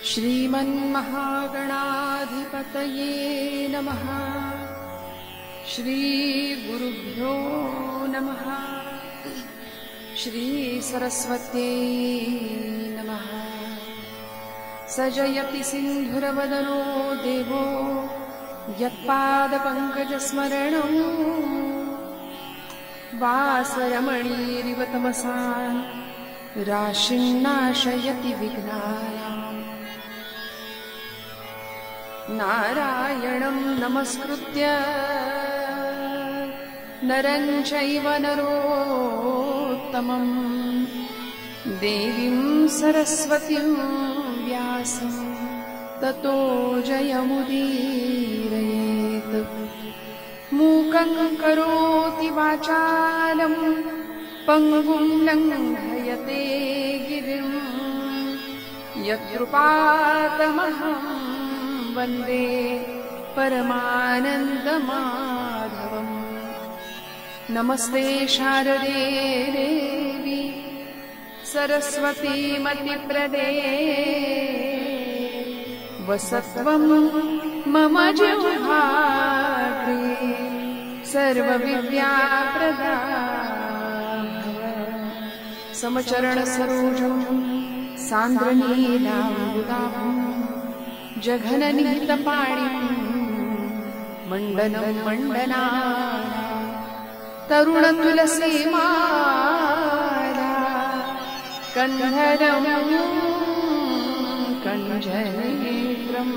श्रीमन्महागणाधिपतये नमः। श्रीगुरुभ्यो नमः। श्रीसरस्वत्यै नमः। सजयति सिन्धुरवदनो देवो यत्पादपङ्कजस्मरणं वासरमणीरिव तमसा राशिन्नाशयति विघ्नानाम्। नारायणं नमस्कृत्य नरं चैव नरोत्तमं देवीं सरस्वतीं व्यासं ततो जयमुदीरयेत्। मूकं करोति वाचालं पङ्गुं लङ्घयते गिरिं यत्कृपातमहं वन्दे परमानन्दमाधवम्। नमस्ते शारदे देवी सरस्वतीमतिप्रदे वसत्वं मम जिह्वाग्रे सर्वविद्याप्रदा। समचरणसरोजं सान्द्रनीलाम्बुदाभं जघननिहितपाणिं मण्डनं मण्डनानां तरुणतुलसीमाला कन्धरं कञ्जनेत्रं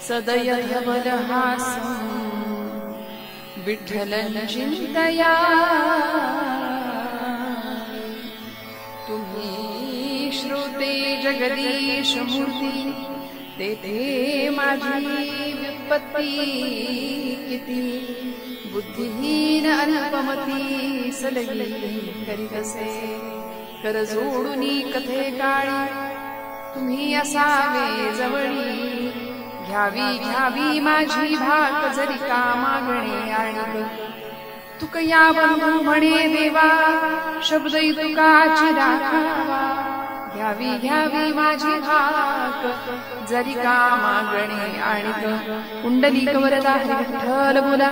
सदयधवलहासं विठ्ठलं चिन्तया। तुम्ही श्रुते जगदीश मूर्ती तेथे माझी विपत्ती किती। बुद्धिहीन अल्पमती सलगी करीतसे कर जोडुनी कथे काळी। तुम्ही असावे जवळी घ्यावी घ्यावी माझी भाक जरी का मागणे आणिक। तुक या बंधू म्हणे देवा शब्द तुकाची राखावा। घ्यावी घ्यावी माझी भाक जरी का मागणे आणिक। कुंडलिक वरदा विठ्ठल बोला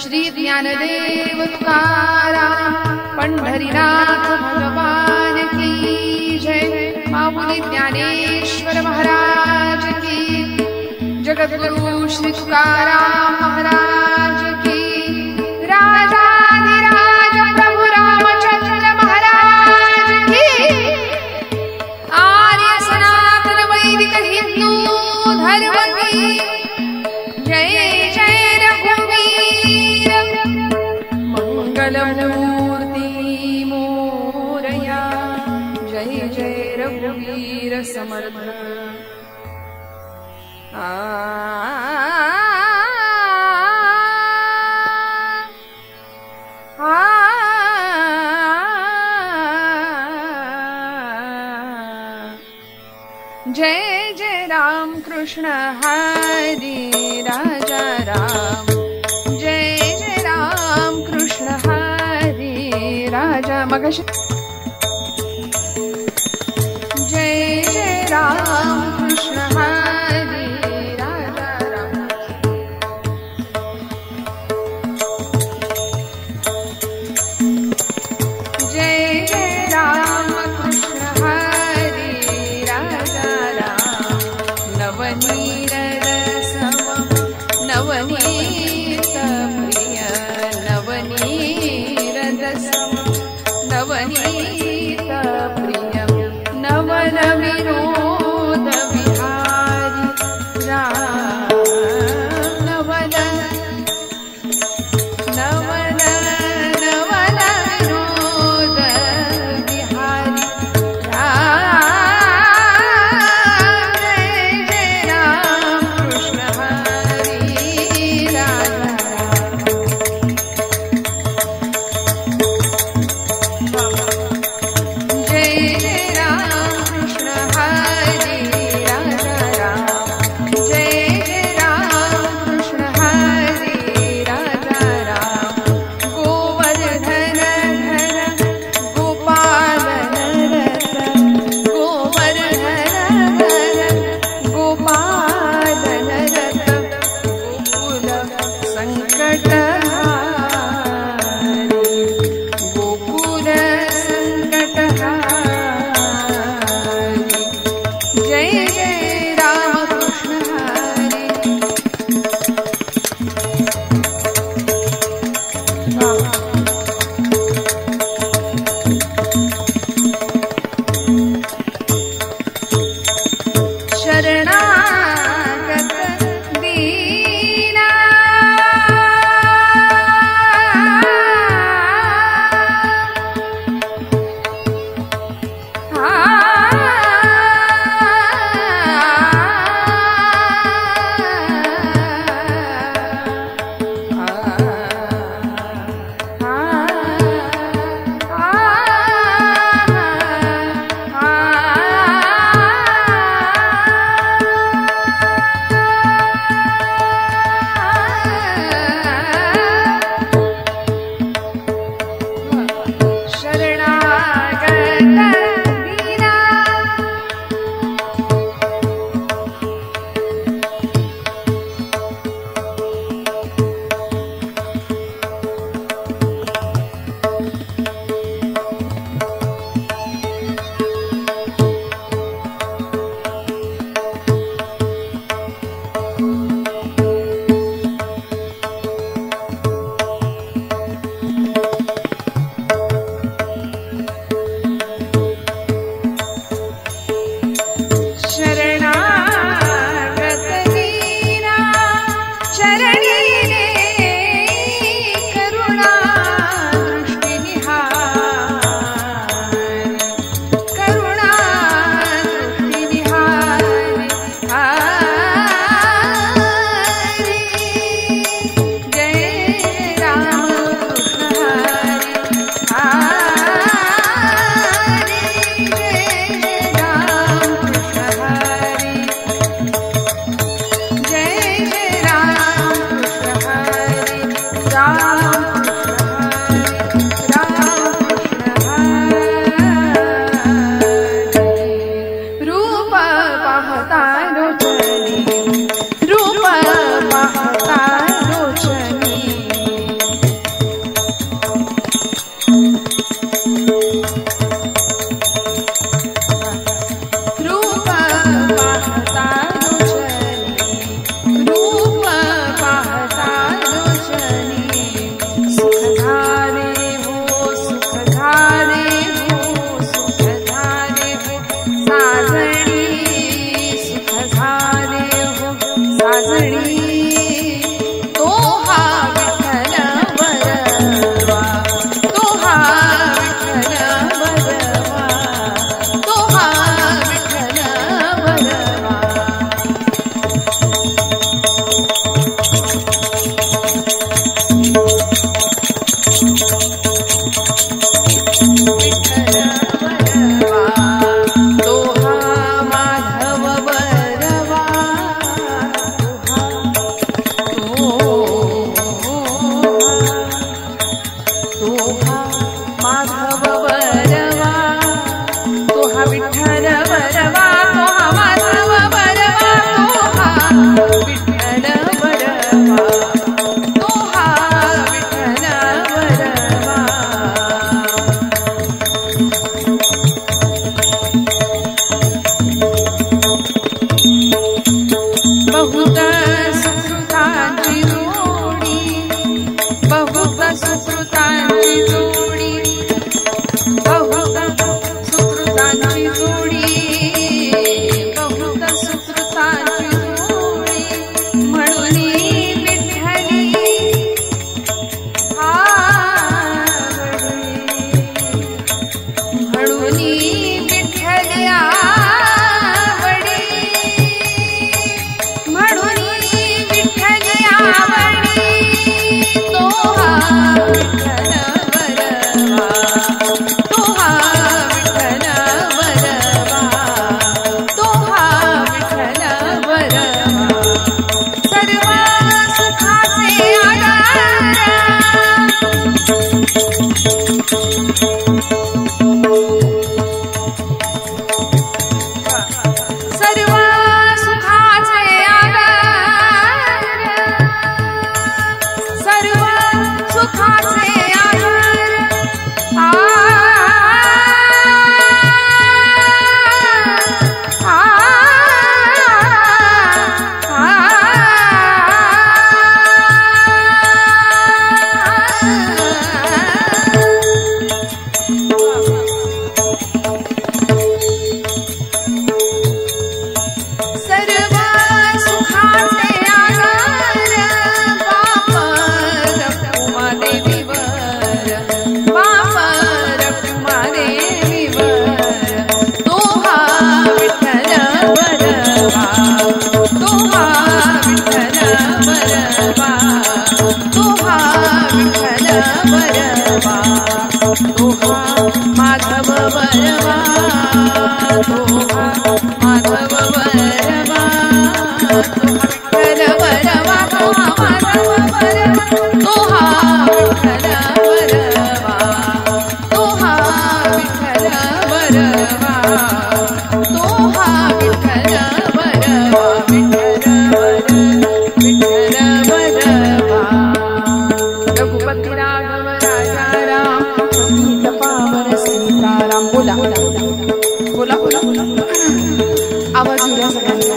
श्री ज्ञानदेव तुकाराम पंढरीनाथ भगवान की जय। माऊली ज्ञानेश्वर महाराज की। जगद्गुरु श्री तुकाराम महाराज की। राजाधिराज प्रभु रामचंद्र महाराज की। आर्य सनातन वैदिक हिंदू धर्म की जय जय। रघुवीर मंगलमूर्ति मोरया जय जय रघुवीर समर्थ। जय जय राम कृष्ण हरि राजा राम। जय जय राम कृष्ण हरि राजा मगश। जय जय राम कृष्ण हरि राजा राम। जय जय राम कृष्ण हरि राजा राम। नवनीत प्रिय नवनीत प्रिय नवन विरोध विहारी राम। नवन नवन नवन विरोध विहारी राम। जय जय राम कृष्ण हरि राजा राम। म्हणून विठ्ठली आवडी म्हणून विठ्ठली आवडी तो हा विठ्ठल वरवा तो हा विठ्ठल वरवा तो हा विठ्ठल वरवा सर्व सुखाचे आधार सर्व सुखाचे आधार सर्व सुखाचे आधार सर्व सुखाचे आधार बाप रखुमादेवीवर बाप रखुमादेवीवर तो हा विठ्ठल वरवा तो हा विठ्ठल वरवा तो हा विठ्ठल वरवा तो हा माधव वरवा तो हा माधव वरवा तो हा विठ्ठल वरवा तो हा माधव वरवा तो हा विठ्ठल वरवा तो हा विठ्ठल वरवा तो हा विठ्ठल वरवा विठ्ठल वरवा रघुपती राघव राजा राम पतित पावन सीताराम बोला बोला बोला बोला आवाज येऊया सगळ्यांचा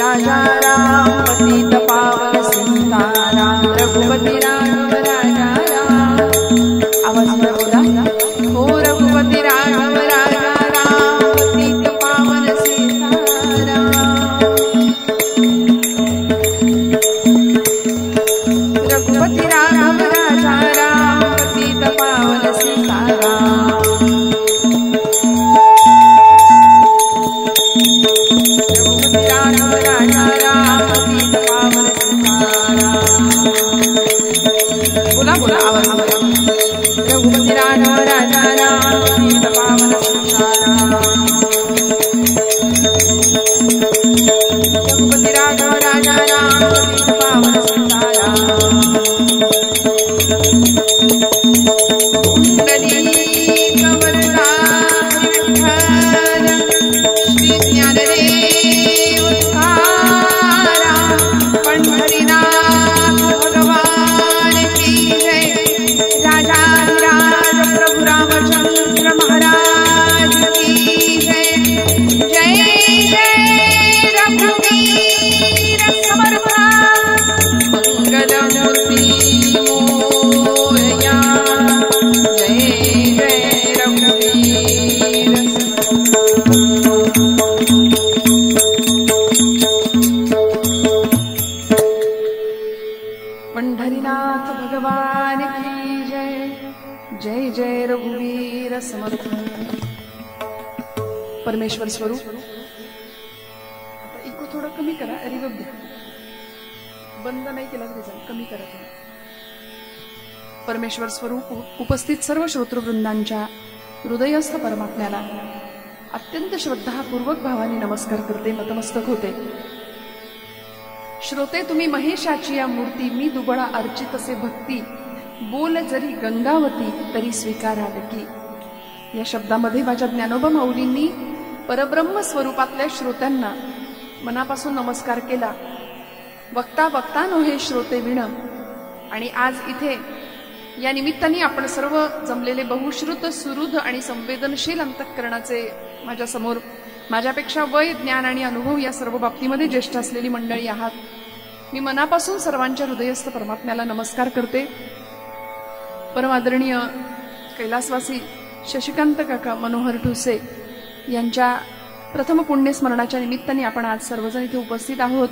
राजा राम पतित पावन सीताराम रघुपती राघव राजा राम आवाज येऊया बोला हो रघुपती राघव राजा राम पतित पावन सीताराम रघुपती राघव राजा राम पतित पावन सीताराम रघुपती राघव राजा राम पतित पावन सीताराम बोला बोला आवाज रघुपती राघव राजा राम पतित पावन सीताराम रघुपती राघव राजा राम पतित पावन सीताराम पुंडलीक वरदा विठ्ठल श्री ज्ञानदेव तुकाराम पंढरीनाथ भगवान की जय राजाधिराज प्रभु रामचंद्र महाराज की जय जय जय रघुवीर समर्थ मंगलमूर्ती मोरया जय जय रघुवीर पंढरीनाथ भगवान की जय जय जय रघुवीर समर्थ परमेश्वर स्वरूप इको थोडं कमी करा रिवर्ब द्या बंद नाही केला तरी चालेल कमी करा थोडं परमेश्वर स्वरूप उपस्थित सर्व श्रोतृवृंदांच्या हृदयस्थ परमात्म्याला अत्यंत श्रद्धापूर्वक भावाने नमस्कार करते नतमस्तक होते श्रोते तुम्ही महेशाची या मूर्ती मी दुबळा अर्चित असे भक्ती बोल जरी गंगावती तरी स्वीकाराल की या शब्दामध्ये माझ्या ज्ञानोबा माऊलींनी परब्रह्म स्वरूपातल्या श्रोत्यांना मनापासून नमस्कार केला वक्ता वक्ता नव्हे श्रोते विण आणि आज इथे या निमित्ताने आपण सर्व जमलेले बहुश्रुत सुहृद आणि संवेदनशील अंतःकरणाचे माझ्या समोर माझ्यापेक्षा वय ज्ञान आणि अनुभव या सर्व बाबतीमध्ये ज्येष्ठ असलेली मंडळी आहात मी मनापासून सर्वांच्या हृदयस्थ परमात्म्याला नमस्कार करते परम आदरणीय कैलासवासी शशिकांत काका मनोहर ठुसे यांच्या प्रथम पुण्यस्मरणाच्या निमित्ताने आपण आज सर्वजण इथे उपस्थित आहोत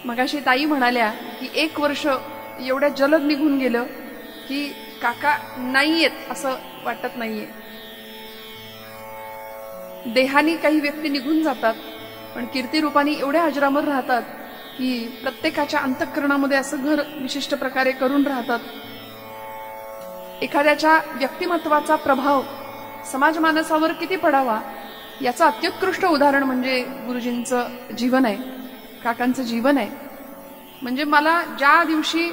मगाशी ताई म्हणाल्या की 1 वर्ष एवढ्या जलद निघून गेलं की काका नाहीयेत असं वाटत नाहीये. देहानी काही व्यक्ती निघून जातात, पण कीर्तिरूपाने एवढ्या अजरामर राहतात की प्रत्येकाच्या अंतःकरणामध्ये असं घर विशिष्ट प्रकारे करून राहतात. एखाद्याच्या व्यक्तिमत्वाचा प्रभाव समाज मानसावर किती पडावा याचं अत्युत्कृष्ट उदाहरण म्हणजे गुरुजींचं जीवन आहे, काकांचं जीवन आहे. म्हणजे मला ज्या दिवशी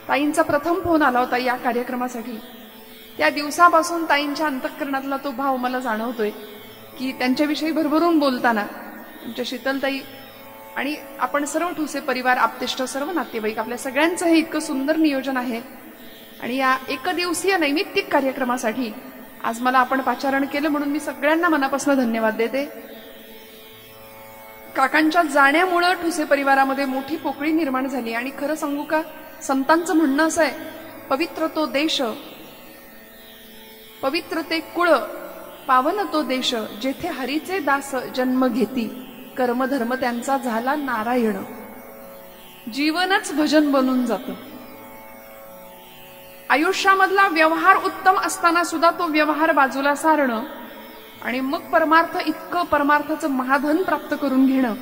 ताईंचा प्रथम फोन आला होता या कार्यक्रमासाठी, त्या दिवसापासून ताईंच्या अंतःकरणातला तो भाव मला जाणवतोय की त्यांच्याविषयी भरभरून बोलताना आमच्या शीतलताई आणि आपण सर्व ठुसे परिवार, आप्तेष्ट, सर्व नातेवाईक, आपल्या सगळ्यांचं हे इतकं सुंदर नियोजन आहे. आणि या एकदिवसीय नैमित्तिक कार्यक्रमासाठी आज मला आपण पाचारण केलं म्हणून मी सगळ्यांना मनापासून धन्यवाद देते. काकांच्या जाण्यामुळं ठुसे परिवारामध्ये मोठी पोकळी निर्माण झाली. आणि खरं सांगू का, संतांचं म्हणणं असं आहे, पवित्र तो देश, पवित्र ते कुळ, पावन तो देश, जेथे हरीचे दास जन्म घेती, कर्मधर्म त्यांचा झाला नारायण. जीवनच भजन बनून जातं. आयुष्यामधला व्यवहार उत्तम असताना सुद्धा तो व्यवहार बाजूला सारणं आणि मग परमार्थ, इतकं परमार्थाचं महाधन प्राप्त करून घेणं,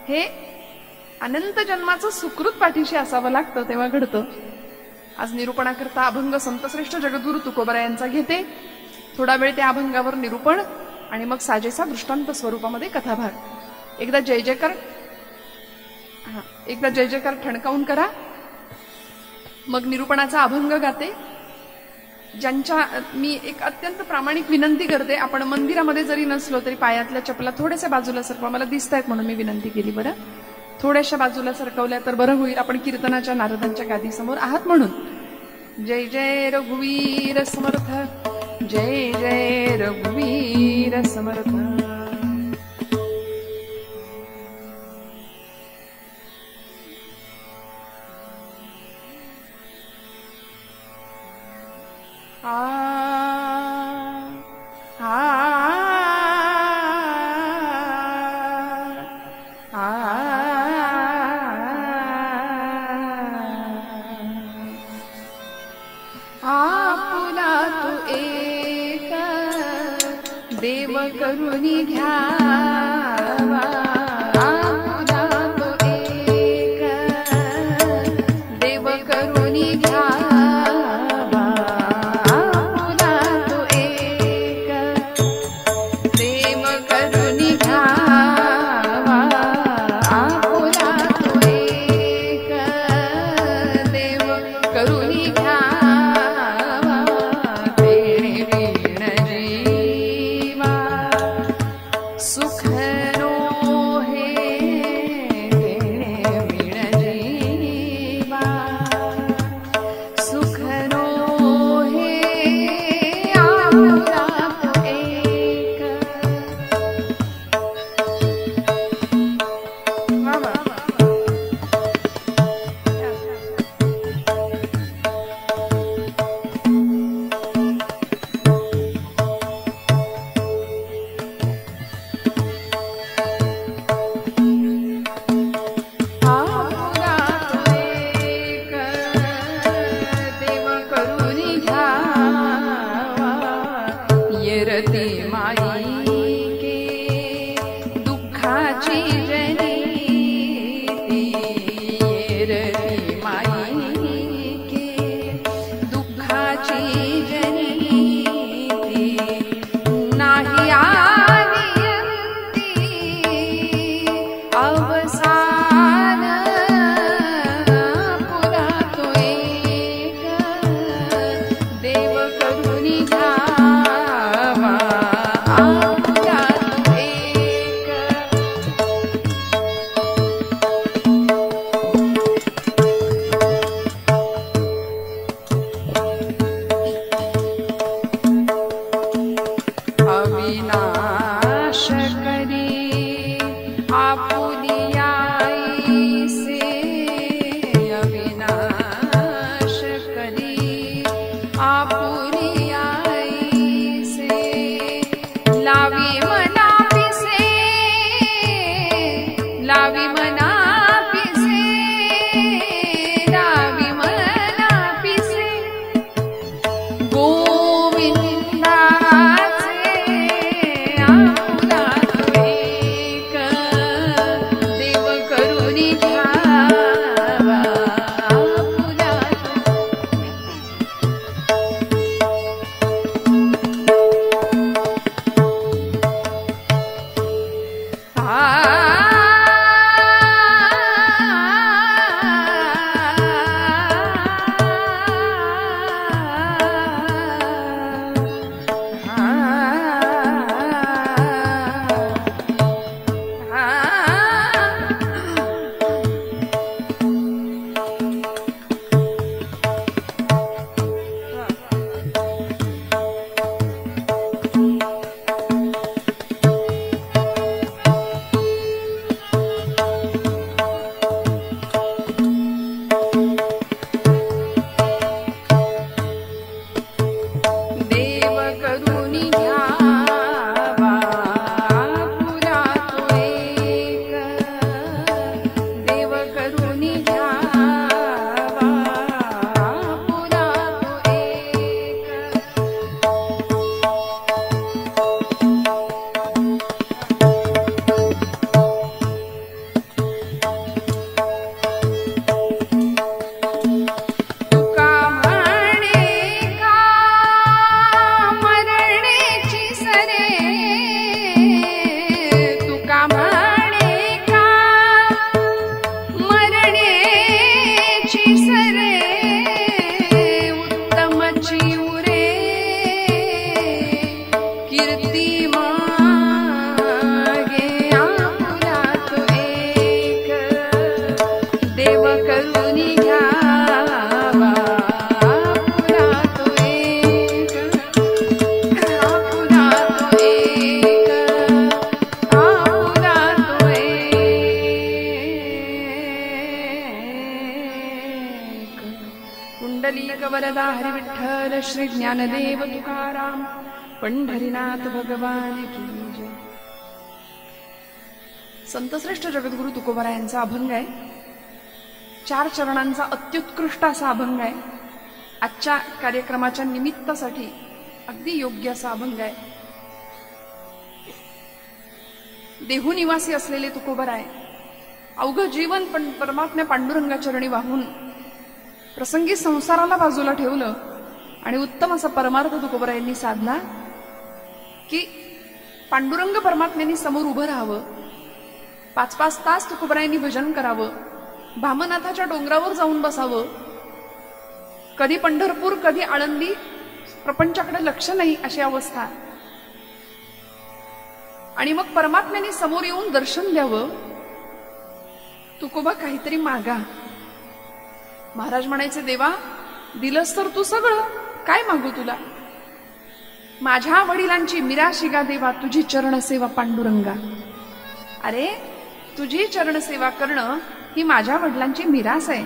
हे अनंत जन्माचं सुकृत पाठीशी असावं लागतं, तेव्हा घडतं. आज निरूपणाकरता अभंग संतश्रेष्ठ जगद्गुरु तुकोबरा यांचा घेते. थोडा वेळ त्या अभंगावर निरूपण आणि मग साजेसा दृष्टांत स्वरूपामध्ये कथाभाग. एकदा जय जयकार, एकदा जय जयकार ठणकावून करा, मग निरूपणाचा अभंग गाते. ज्यांच्या मी एक अत्यंत प्रामाणिक विनंती करते, आपण मंदिरामध्ये जरी नसलो तरी पायातल्या चपला थोड्याशा बाजूला सरकवा. मला दिसत आहेत म्हणून मी विनंती केली. बरं, थोड्याशा बाजूला सरकवल्या तर बरं होईल. आपण कीर्तनाच्या नारदांच्या गादीसमोर आहात म्हणून. जय जय रघुवीर समर्थ, जय जय रघुवीर समर्थ. आपुला तू एक देव करुणी घ्यावा, आपुला तो एक देव करुणी घ्यावा, आपुला तो एक देव करुणी घ्यावा, आपुला तो एक देव करुणी घ्यावा. सुख नो बोला हरी विठ्ठल श्री ज्ञानदेव तुकाराम पंढरीनाथ भगवान की जय. संतश्रेष्ठ जगद्गुरु तुकोबारायांचा अभंग आहे. 4 चरणांचा अत्युत्कृष्ट असा अभंग आहे. आजच्या कार्यक्रमाच्या निमित्तासाठी अगदी योग्य असा अभंग आहे. देहू निवासी असलेले तुकोबाराय अवघं जीवन पण परमात्म्या पांडुरंगा चरणी वाहून प्रसंगी संसाराला बाजूला ठेवलं आणि उत्तम असा परमार्थ तुकोबारायांनी साधला की पांडुरंग परमात्म्यांनी समोर उभं राहावं. 5-5 तास तुकोबारायांनी भजन करावं. भामनाथाच्या डोंगरावर जाऊन बसावं. कधी पंढरपूर कधी आळंदी, प्रपंचाकडे लक्ष नाही अशी अवस्था. आणि मग परमात्म्याने समोर येऊन दर्शन द्यावं. तुकोबा काहीतरी मागा. महाराज म्हणायचे, देवा दिलंस तर तू सगळं, काय मागू तुला. माझ्या वडिलांची मिराशिगा देवा तुझी चरणसेवा पांडुरंगा. अरे तुझी चरणसेवा करणं ही माझ्या वडिलांची मिरास आहे.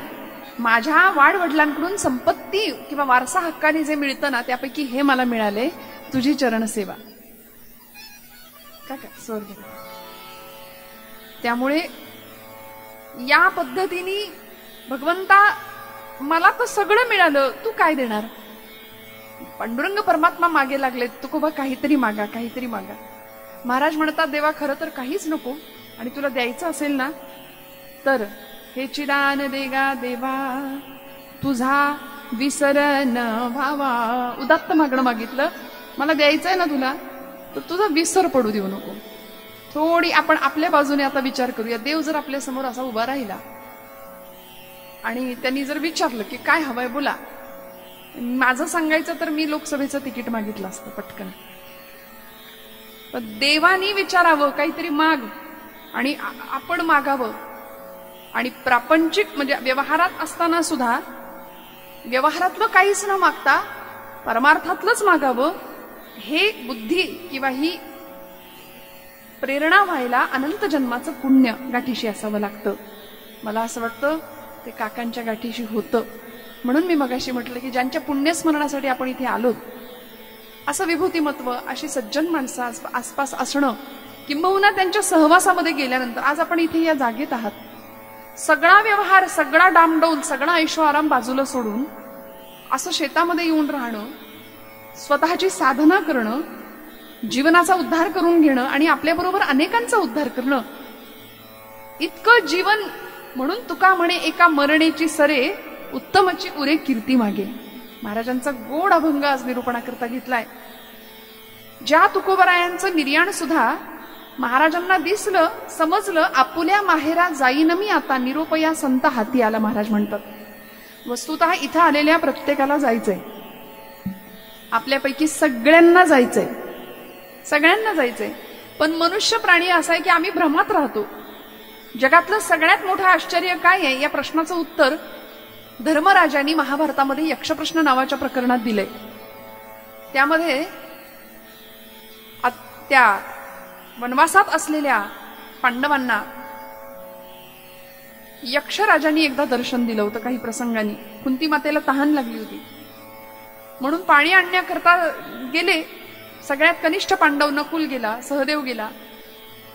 माझ्या वाडवडिलांकडून संपत्ती किंवा वारसा हक्काने जे मिळतं ना त्यापैकी हे मला मिळाले, तुझी चरणसेवा. काय स्वर्ग. त्यामुळे या पद्धतीने भगवंता मला तर सगळं मिळालं, तू काय देणार. पांडुरंग परमात्मा मागे लागले, तुकोबा काहीतरी मागा, काहीतरी मागा. महाराज म्हणतात, देवा खरं तर काहीच नको आणि तुला द्यायचं असेल ना तर हे चिदान देगा देवा तुझा विसर न व्हावा. उदात्त मागणं मागितलं, मला द्यायचंय ना तुला तर तुझा विसर पडू देऊ नको. थोडी आपण आपल्या बाजूने आता विचार करूया. देव जर आपल्या समोर असा उभा राहिला आणि त्यांनी जर विचारलं की काय हवंय बोला, माझं सांगायचं तर मी लोकसभेचं तिकीट मागितलं असतं पटकन. पण देवानी विचारावं, काहीतरी माग आणि आपण मागावं. आणि प्रापंचिक म्हणजे व्यवहारात असताना सुद्धा व्यवहारातलं काहीच न मागता परमार्थातलंच मागावं. हे बुद्धी किंवा ही प्रेरणा व्हायला अनंत जन्माचं पुण्य गाठीशी असावं लागतं. मला असं वाटतं ते काकांच्या गाठीशी होतं. म्हणून मी मगाशी म्हटलं की ज्यांच्या पुण्यस्मरणासाठी आपण इथे आलो, असं विभूतिमत्व, अशी सज्जन माणसं आसपास असणं, किंबहुना त्यांच्या सहवासामध्ये गेल्यानंतर आज आपण इथे या जागेत आहात. सगळा व्यवहार, सगळा डामडौल, सगळा ऐशो आराम बाजूला सोडून असं शेतामध्ये येऊन राहणं, स्वतःची साधना करणं, जीवनाचा उद्धार करून घेणं आणि आपल्याबरोबर अनेकांचा उद्धार करणं, इतकं जीवन. म्हणून तुका म्हणे एका मरणेची सरे उत्तमची उरे कीर्ती मागे. महाराजांचा गोड अभंग आज निरूपणाकरता घेतलाय. ज्या तुकोबारायांचं निर्याण सुद्धा महाराजांना दिसलं, समजलं, आपुल्या माहेरा जाईन मी आता निरोपया संत हाती आला. महाराज म्हणतात, वस्तुतः इथं आलेल्या प्रत्येकाला जायचंय, आपल्यापैकी सगळ्यांना जायचंय, सगळ्यांना जायचंय. पण मनुष्य प्राणी असा आहे की आम्ही भ्रमात राहतो. जगातलं सगळ्यात मोठं आश्चर्य काय आहे या प्रश्नाचं उत्तर धर्मराजांनी महाभारतामध्ये यक्षप्रश्न नावाच्या प्रकरणात दिलंय. त्यामध्ये त्या वनवासात असलेल्या पांडवांना यक्षराजांनी एकदा दर्शन दिलं होतं. काही प्रसंगांनी कुंती मातेला तहान लागली होती म्हणून पाणी आणण्याकरता गेले. सगळ्यात कनिष्ठ पांडव नकुल गेला, सहदेव गेला.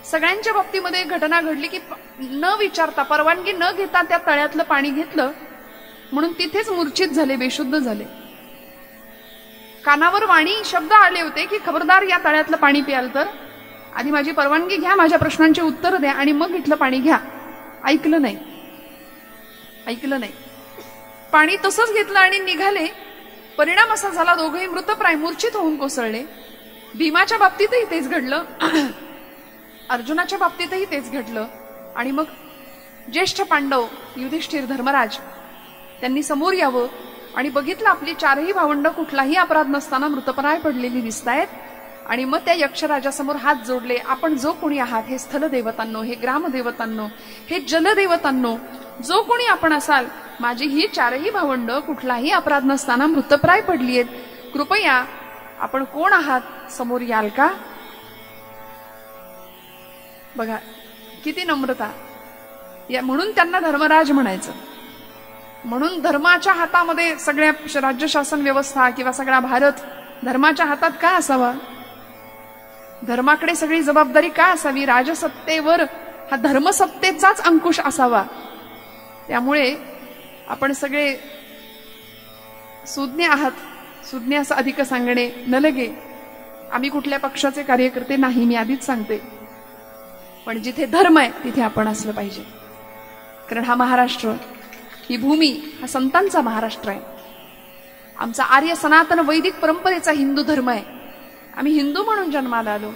सगळ्यांच्या बाबतीमध्ये घटना घडली की न विचारता, परवानगी न घेता त्या तळ्यातलं पाणी घेतलं म्हणून तिथेच मूर्छित झाले, बेशुद्ध झाले. कानावर वाणी शब्द आले होते की खबरदार या तळ्यातलं पाणी प्याल तर आधी माझी परवानगी घ्या, माझ्या प्रश्नांची उत्तर द्या आणि मग इथलं पाणी घ्या. ऐकलं नाही, ऐकलं नाही. पाणी तसंच घेतलं आणि निघाले. परिणाम असा झाला, दोघंही मृतप्राय मूर्छित होऊन कोसळले. भीमाच्या बाबतीतही तेच घडलं, अर्जुनाच्या बाबतीतही तेच घडलं. आणि मग ज्येष्ठ पांडव युधिष्ठिर, धर्मराज त्यांनी समोर यावं आणि बघितलं आपली 4ही भावंड कुठलाही अपराध नसताना मृतप्राय पडलेली दिसतायत. आणि मग त्या यक्षराजासमोर हात जोडले. आपण जो कोणी आहात, हे स्थलदेवतांनो, हे ग्रामदेवतांनो, हे जलदेवतांनो, जो कोणी आपण असाल, माझी ही 4ही भावंड कुठलाही अपराध नसताना मृतप्राय पडली आहेत. कृपया आपण कोण आहात, समोर याल का. बघा किती नम्रता. म्हणून त्यांना धर्मराज म्हणायचं. म्हणून धर्माच्या हातामध्ये सगळ्या राज्य शासन व्यवस्था किंवा सगळा भारत धर्माच्या हातात का असावा? धर्माकडे सगळी जबाबदारी का असावी? राजसत्तेवर हा धर्मसत्तेचाच अंकुश असावा. त्यामुळे आपण सगळे सुज्ञ आहात. सुज्ञ असं अधिक सांगणे न लगे. आम्ही कुठल्या पक्षाचे कार्यकर्ते नाही, मी आधीच सांगते. पण जिथे धर्म आहे तिथे आपण असलं पाहिजे. कारण हा महाराष्ट्र, ही भूमी हा संतांचा महाराष्ट्र आहे. आमचा आर्य सनातन वैदिक परंपरेचा हिंदू धर्म आहे. आम्ही हिंदू म्हणून जन्माला आलो.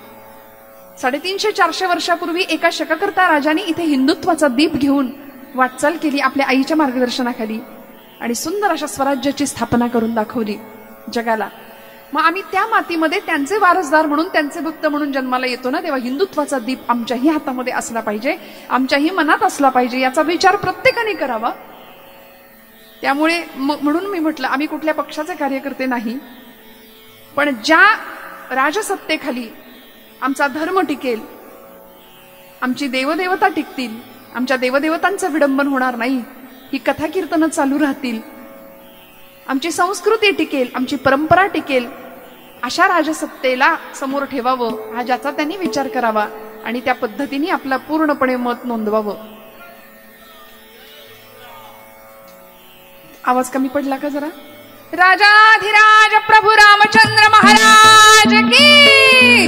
350-400 वर्षापूर्वी एका शककर्ता राजाने इथे हिंदुत्वाचा दीप घेऊन वाटचाल केली आपल्या आईच्या मार्गदर्शनाखाली आणि सुंदर अशा स्वराज्याची स्थापना करून दाखवली जगाला. मग आम्ही त्या मातीमध्ये त्यांचे वारसदार म्हणून, त्यांचे भक्त म्हणून जन्माला येतो ना, तेव्हा हिंदुत्वाचा दीप आमच्याही हातामध्ये असला पाहिजे, आमच्याही मनात असला पाहिजे, याचा विचार प्रत्येकाने करावा. त्यामुळे म्हणून मी म्हटलं आम्ही कुठल्या पक्षाचे कार्यकर्ते नाही, पण ज्या राजसत्तेखाली आमचा धर्म टिकेल, आमची देवदेवता टिकतील, आमच्या देवदेवतांचं विडंबन होणार नाही, ही कथा कीर्तनं चालू राहतील, आमची संस्कृती टिकेल, आमची परंपरा टिकेल, अशा राजसत्तेला समोर ठेवावं, हा ज्याचा त्यांनी विचार करावा आणि त्या पद्धतीने आपला पूर्णपणे मत नोंदवावं. आवाज कमी पडला का जरा? राजाधिराज प्रभू रामचंद्र महाराज की.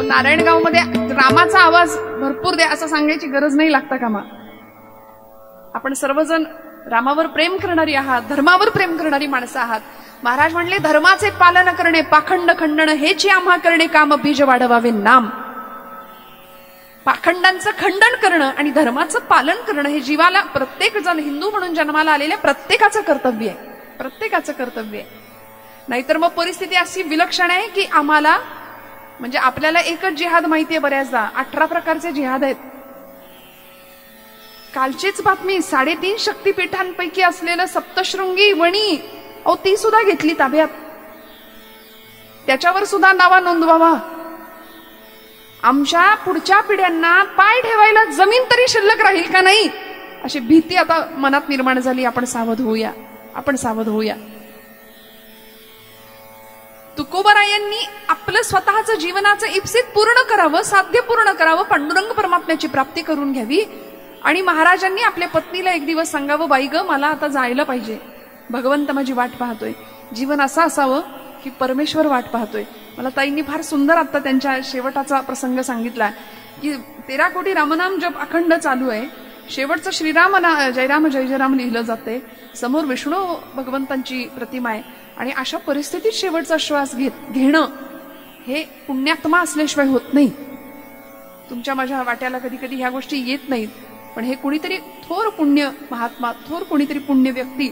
नारायणगाव मध्ये रामाचा आवाज भरपूर द्या असं सांगायची गरज नाही लागता कामा. आपण सर्वजण रामावर प्रेम करणारी आहात, धर्मावर प्रेम करणारी माणसं आहात. महाराज म्हणले धर्माचे पालन करणे, पाखंड खंडन हेची आम्हा करणे काम, बीज वाढवावे नाम. पाखंडांचं खंडन करणं आणि धर्माचं पालन करणं हे जीवाला, प्रत्येक जण हिंदू म्हणून जन्माला आलेल्या प्रत्येकाचं कर्तव्य आहे. प्रत्येकाचं कर्तव्य आहे. नाहीतर मग परिस्थिती अशी विलक्षण आहे की आम्हाला, म्हणजे आपल्याला एकच जिहाद माहितीये बऱ्याचदा, 18 प्रकारचे जिहाद आहेत. कालचीच बातमी, 3.5 शक्तीपीठांपैकी असलेलं सप्तशृंगी वणी, ती सुद्धा घेतली ताब्यात. त्याच्यावर सुद्धा नावा नोंदवावा. आमच्या पुढच्या पिढ्यांना पाय ठेवायला जमीन तरी शिल्लक राहील का नाही, अशी भीती आता मनात निर्माण झाली. आपण सावध होऊया, आपण सावध होऊया. तुकोबरायांनी आपलं स्वतःचं जीवनाचं इप्सित पूर्ण करावं, साध्य पूर्ण करावं, पांडुरंग परमात्म्याची प्राप्ती करून घ्यावी. आणि महाराजांनी आपल्या पत्नीला एक दिवस सांगावं, बाई ग मला आता जायला पाहिजे, भगवंत माझी वाट पाहतोय. जीवन असं असावं की परमेश्वर वाट पाहतोय. मला ताईंनी फार सुंदर आता त्यांच्या शेवटाचा प्रसंग सांगितला की 13 कोटी रामनाम जप अखंड चालू आहे. शेवटचं श्रीराम जयराम जय जयराम लिहिलं जाते. समोर विष्णू भगवंतांची प्रतिमा आहे आणि अशा परिस्थितीत शेवटचा श्वास घेणं हे पुण्यात्मा असल्याशिवाय होत नाही. तुमच्या माझ्या वाट्याला कधी कधी ह्या गोष्टी येत नाहीत, पण हे कुणीतरी थोर पुण्य महात्मा, थोर कुणीतरी पुण्य व्यक्ती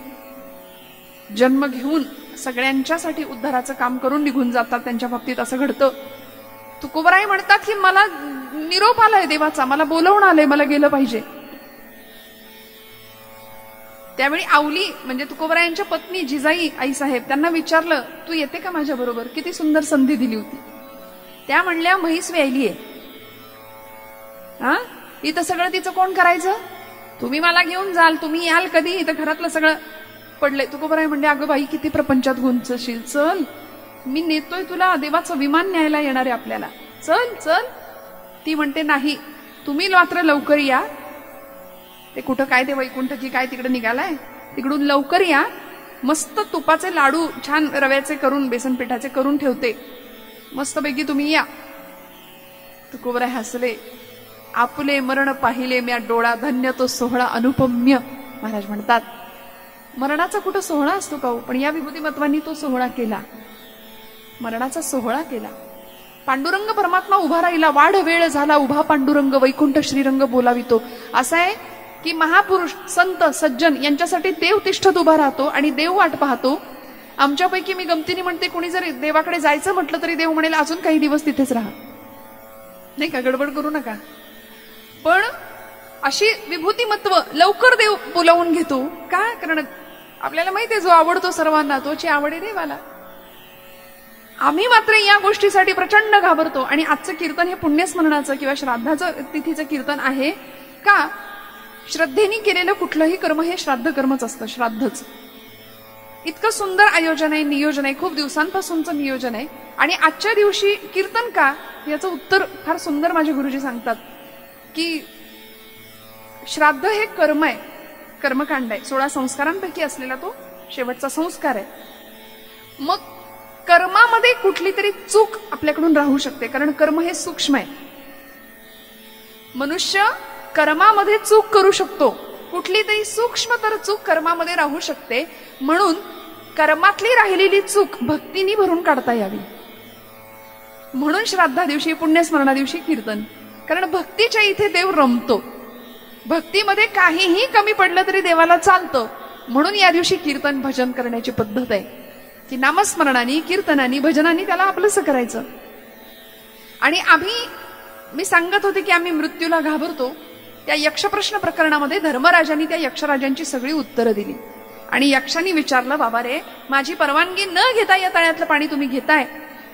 जन्म घेऊन सगळ्यांच्यासाठी उद्धाराचं काम करून निघून जातात. त्यांच्या बाबतीत असं घडतं. तुकोबराय म्हणतात की मला निरोप आलाय देवाचा, मला बोलवून आलंय, मला गेलं पाहिजे. त्यावेळी आवली म्हणजे तुकोबरायांच्या पत्नी जिजाई आईसाहेब त्यांना विचारलं, तू येते का माझ्या बरोबर? किती सुंदर संधी दिली होती. त्या म्हणल्या म्हैस व्यायलीये, इथं सगळं तिचं कोण करायचं? तुम्ही मला घेऊन जाल, तुम्ही याल कधी? इथं घरातलं सगळं पडलंय. तुकोबराय म्हणले, अगं बाई किती प्रपंचात गुंचशील, चल मी नेतोय तुला, देवाचं विमान न्यायला येणार आहे आपल्याला, चल चल. ती म्हणते नाही, तुम्ही मात्र लवकर या. ते कुठं काय ते वैकुंठ की काय तिकडे निघालाय, तिकडून लवकर या. मस्त तुपाचे लाडू छान रव्याचे करून, बेसन पिठाचे करून ठेवते, मस्तपैकी तुम्ही या. तुकोबराय हसले, आपले मरण पाहिले म्या डोळा, धन्य तो सोहळा अनुपम्य. महाराज म्हणतात मरणाचा कुठं सोहळा असतो का? पण या विभूतिमत्वांनी तो सोहळा केला, मरणाचा सोहळा केला. पांडुरंग परमात्मा उभा राहिला, वाढ वेळ झाला उभा पांडुरंग, वैकुंठ श्रीरंग बोलावितो. असं आहे की महापुरुष संत सज्जन यांच्यासाठी देव तिष्ठत उभा राहतो आणि देव वाट पाहतो. आमच्यापैकी मी गमतीने म्हणते, कुणी जर देवाकडे जायचं म्हटलं तरी देव म्हणेल अजून काही दिवस तिथेच राहा, नाही का, गडबड करू नका. पण अशी विभूतिमत्व लवकर देव बोलावून घेतो का? कारण आपल्याला माहिती आहे जो आवडतो सर्वांना तोची आवड आहे देवाला. आम्ही मात्र या गोष्टीसाठी प्रचंड घाबरतो. आणि आजचं कीर्तन हे पुण्यस्मरणाचं किंवा श्राद्धाचं तिथीचं कीर्तन आहे का? श्रद्धेने केलेलं कुठलंही कर्म हे श्राद्ध कर्मच असतं, श्राद्धच. इतकं सुंदर आयोजन आहे, नियोजन आहे, खूप दिवसांपासूनचं नियोजन आहे. आणि आजच्या दिवशी कीर्तन का, याचं उत्तर फार सुंदर माझे गुरुजी सांगतात की श्राद्ध हे कर्म आहे, कर्मकांड आहे. 16 संस्कारांपैकी असलेला तो शेवटचा संस्कार आहे. मग कर्मामध्ये कुठली तरी चूक आपल्याकडून राहू शकते, कारण कर्म हे सूक्ष्म आहे. मनुष्य कर्मामध्ये चूक करू शकतो, कुठली तरी सूक्ष्मतर चूक कर्मामध्ये राहू शकते. म्हणून कर्मातली राहिलेली चूक भक्तीने भरून काढता यावी. म्हणून श्राद्धा दिवशी, पुण्यस्मरणा दिवशी कीर्तन. कारण भक्तीच्या इथे देव रमतो. भक्तीमध्ये काहीही कमी पडलं तरी देवाला चालतं. म्हणून या दिवशी कीर्तन भजन करण्याची पद्धत आहे की नामस्मरणाने, कीर्तनाने, भजनाने त्याला आपलंसं करायचं. आणि मी सांगत होते की आम्ही मृत्यूला घाबरतो. त्या यक्षप्रश्न प्रकरणामध्ये धर्मराजांनी त्या यक्षराजांची सगळी उत्तरं दिली. आणि यक्षांनी विचारलं, बाबा रे, माझी परवानगी न घेता या तळ्यातलं पाणी तुम्ही घेताय,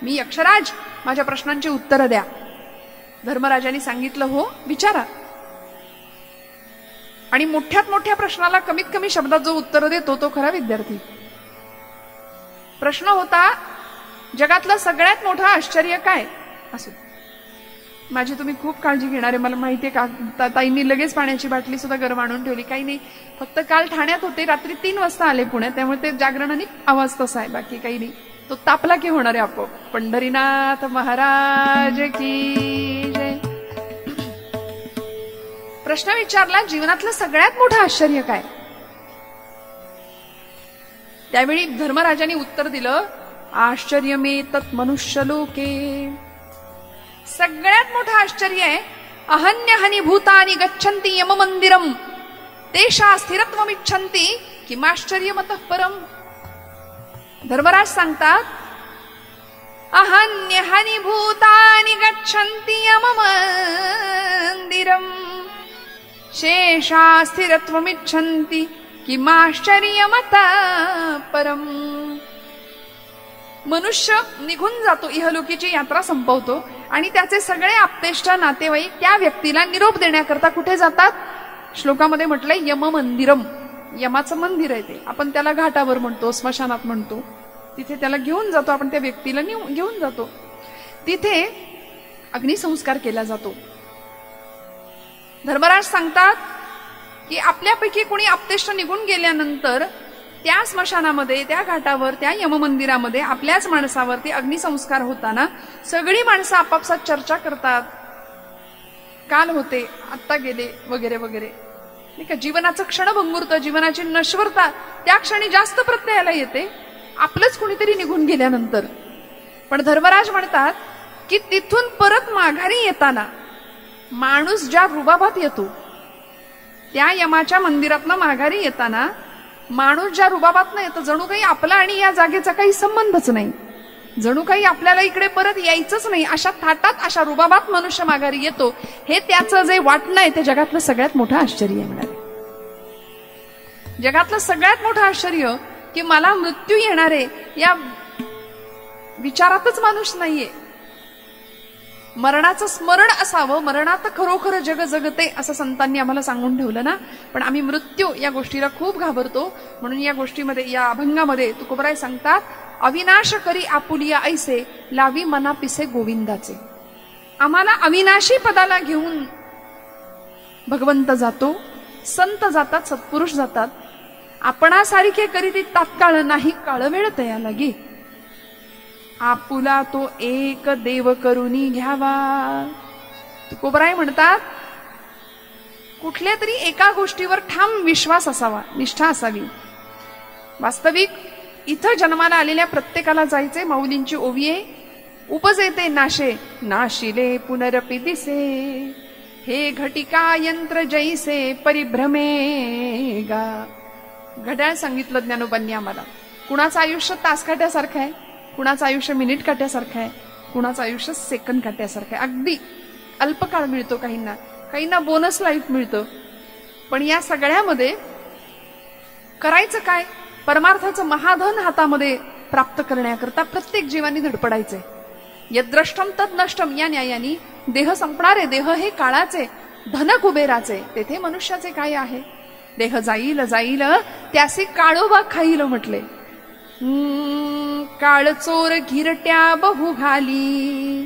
मी यक्षराज, माझ्या प्रश्नांची उत्तरं द्या. धर्मराजांनी सांगितलं, हो विचारा. आणि मोठ्यात मोठ्या प्रश्नाला कमीत कमी शब्दात जो उत्तर देतो तो खरा विद्यार्थी. प्रश्न होता, जगातलं सगळ्यात मोठं आश्चर्य काय? असो, माझी तुम्ही खूप काळजी घेणारे, मला माहितीये का. ताईंनी लगेच पाण्याची बाटली सुद्धा गरम आणून ठेवली. काही नाही, फक्त काल ठाण्यात होते, रात्री 3 वाजता आले पुण्यात, त्यामुळे ते जागरणाने आवाज तसा आहे, बाकी काही नाही. तो तापला की होणार आहे आपोआप. पंढरीनाथ महाराज की जय. प्रश्न विचारला, जीवनातलं सगळ्यात मोठं आश्चर्य काय? त्यावेळी धर्मराजांनी उत्तर दिलं, आश्चर्य मे तत् मनुष्य लोके. सगळ्यात मोठं आश्चर्य आहे, अहन्य हनी भूतानि गच्छन्ति यम मंदिरम तेषा स्थिरत्वमिच्छन्ति किमाश्चर्यमतः परम. धर्मराज सांगतात, अहन्य हनी भूतानि गच्छन्ति यम मंदिरम शेषा स्थिरत्वमिच्छन्ति किमाश्चर्यमतः परम. मनुष्य निघून जातो, इहलोकीची यात्रा संपवतो आणि त्याचे सगळे आप्तेष्ट नातेवाईक त्या व्यक्तीला निरोप देण्याकरता कुठे जातात? श्लोकामध्ये म्हटलंय यम मंदिरम, यमाचं मंदिर आहे ते. आपण त्याला घाटावर म्हणतो, स्मशानात म्हणतो. तिथे त्याला घेऊन जातो आपण, त्या व्यक्तीला घेऊन जातो. तिथे अग्निसंस्कार केला जातो. धर्मराज सांगतात की आपल्यापैकी कोणी आप्तेष्ट निघून गेल्यानंतर त्या स्मशानामध्ये, त्या घाटावर, त्या यममंदिरामध्ये आपल्याच माणसावरती अग्निसंस्कार होताना सगळी माणसं आपापसात चर्चा करतात, काल होते, आत्ता गेले, वगैरे वगैरे. नाही का, जीवनाचं क्षणभंगुरत, जीवनाची नश्वरता त्या क्षणी जास्त प्रत्ययाला येते, आपलंच कुणीतरी निघून गेल्यानंतर. पण धर्मराज म्हणतात की तिथून परत माघारी येताना माणूस ज्या रुबाबात येतो, त्या यमाच्या मंदिरातनं माघारी येताना माणूस ज्या रुबाबातनं येतो, जणू काही आपला आणि या जागेचा काही संबंधच नाही, जणू काही आपल्याला इकडे परत यायचंच नाही, अशा थाटात, अशा रुबाबात मनुष्य माघारी येतो. हे त्याचं जे वाटणं आहे ते जगातलं सगळ्यात मोठं आश्चर्य आहे म्हणाले. जगातलं सगळ्यात मोठं आश्चर्य की मला मृत्यू येणारे या विचारातच माणूस नाहीये. मरणाचं स्मरण असावं, मरणात खरोखर जग जगते असं संतांनी आम्हाला सांगून ठेवलं ना. पण आम्ही मृत्यू या गोष्टीला खूप घाबरतो. म्हणून या गोष्टीमध्ये, या अभंगामध्ये तुकोबराय सांगतात, अविनाश करी आपुलिया ऐसे लावी मना पिसे गोविंदाचे. आम्हाला अविनाशी पदाला घेऊन भगवंत जातो, संत जातात, सत्पुरुष जातात. आपणासारखे करीती तात्काळ नाही काळ वेळ तया लागे. आपुला तो एक देव करुनी घ्यावा. तुकोबराय म्हणतात, कुठल्या तरी एका गोष्टीवर ठाम विश्वास असावा, निष्ठा असावी. वास्तविक इथं जन्माला आलेल्या प्रत्येकाला जायचे. माऊलींची ओवी आहे, उपजेते नाशे नाशिले पुनरपि दिसे, हे घटिका यंत्र जैसे परिभ्रमे गा. घड्याळ सांगितलं ज्ञानोबांनी आम्हाला. कुणाचं आयुष्य तास काट्यासारखं आहे, कुणाचं आयुष्य मिनिट काट्यासारखं आहे, कुणाचं आयुष्य सेकंद काट्यासारखं आहे. अगदी अल्पकाळ मिळतो काहींना, काहींना बोनस लाईफ मिळतं. पण या सगळ्यामध्ये करायचं काय? परमार्थाचं महाधन हातामध्ये प्राप्त करण्याकरता प्रत्येक जीवानी धडपडायचंय. यद्द्रष्टम तद नष्टम या न्यायानी. देह संपणारे, देह हे काळाचे, धन कुबेराचे, तेथे मनुष्याचे काय आहे? देह जाईल जाईल त्यासे काळोबा खाईल म्हटले. काळ चोर घिरट्या बहु घाली.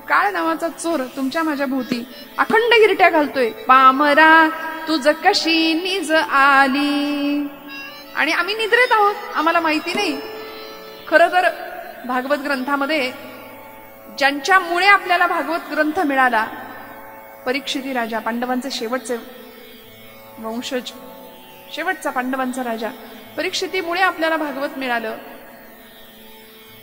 काळ नावाचा चोर तुमच्या माझ्या भोवती अखंड गिरट्या घालतोय. पामरा तुझ कशी निज आली. आणि आम्ही निद्रेत आहोत, आम्हाला माहिती नाही. खरं तर भागवत ग्रंथामध्ये ज्यांच्यामुळे आपल्याला भागवत ग्रंथ मिळाला, परीक्षिती राजा, पांडवांचे शेवटचे वंशज, शेवटचा पांडवांचा राजा, परीक्षितीमुळे आपल्याला भागवत मिळालं.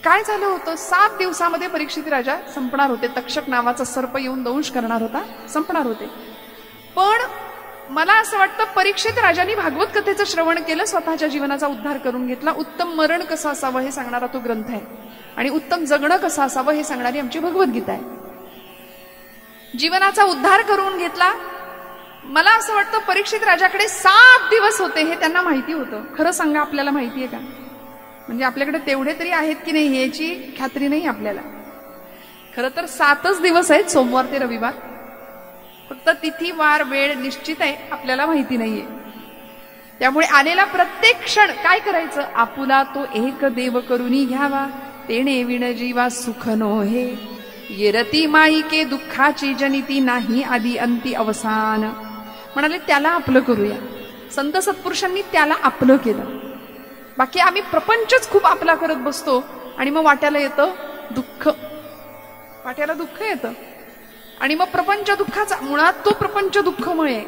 काय झालं होतं? 7 दिवसामध्ये परीक्षित राजा संपणार होते. तक्षक नावाचा सर्प येऊन दंश करणार होता, संपणार होते. पण मला असं वाटतं परीक्षित राजांनी भागवत कथेचं श्रवण केलं, स्वतःच्या जीवनाचा उद्धार करून घेतला. उत्तम मरण कसं असावं हे सांगणारा तो ग्रंथ आहे आणि उत्तम जगणं कसं असावं हे सांगणारी आमची भगवद्गीता आहे. जीवनाचा उद्धार करून घेतला. मला असं वाटतं परीक्षित राजाकडे 7 दिवस होते हे त्यांना माहिती होतं. खरं सांगा, आपल्याला माहितीये का? म्हणजे आपल्याकडे तेवढे तरी आहेत की नाही याची खात्री नाही आपल्याला. खरं तर 7च दिवस आहेत, सोमवार ते रविवार. फक्त तिथी वार वेळ निश्चित आहे, आपल्याला माहिती नाहीये. त्यामुळे आलेला प्रत्येक क्षण काय करायचं? आपुला तो एक देव करुनी घ्यावा, तेणे विण जीवा सुख नो हे. येरती माईके दुःखाची जनिती नाही आधी अंती अवसान. म्हणाले त्याला आपलं करूया. संत सत्पुरुषांनी त्याला आपलं केलं. बाकी आम्ही प्रपंचच खूप आपला करत बसतो आणि मग वाट्याला येतं दुःख, वाट्याला दुःख येतं. आणि मग प्रपंच दुःखाचा, मुळात तो प्रपंच दुःखमय आहे,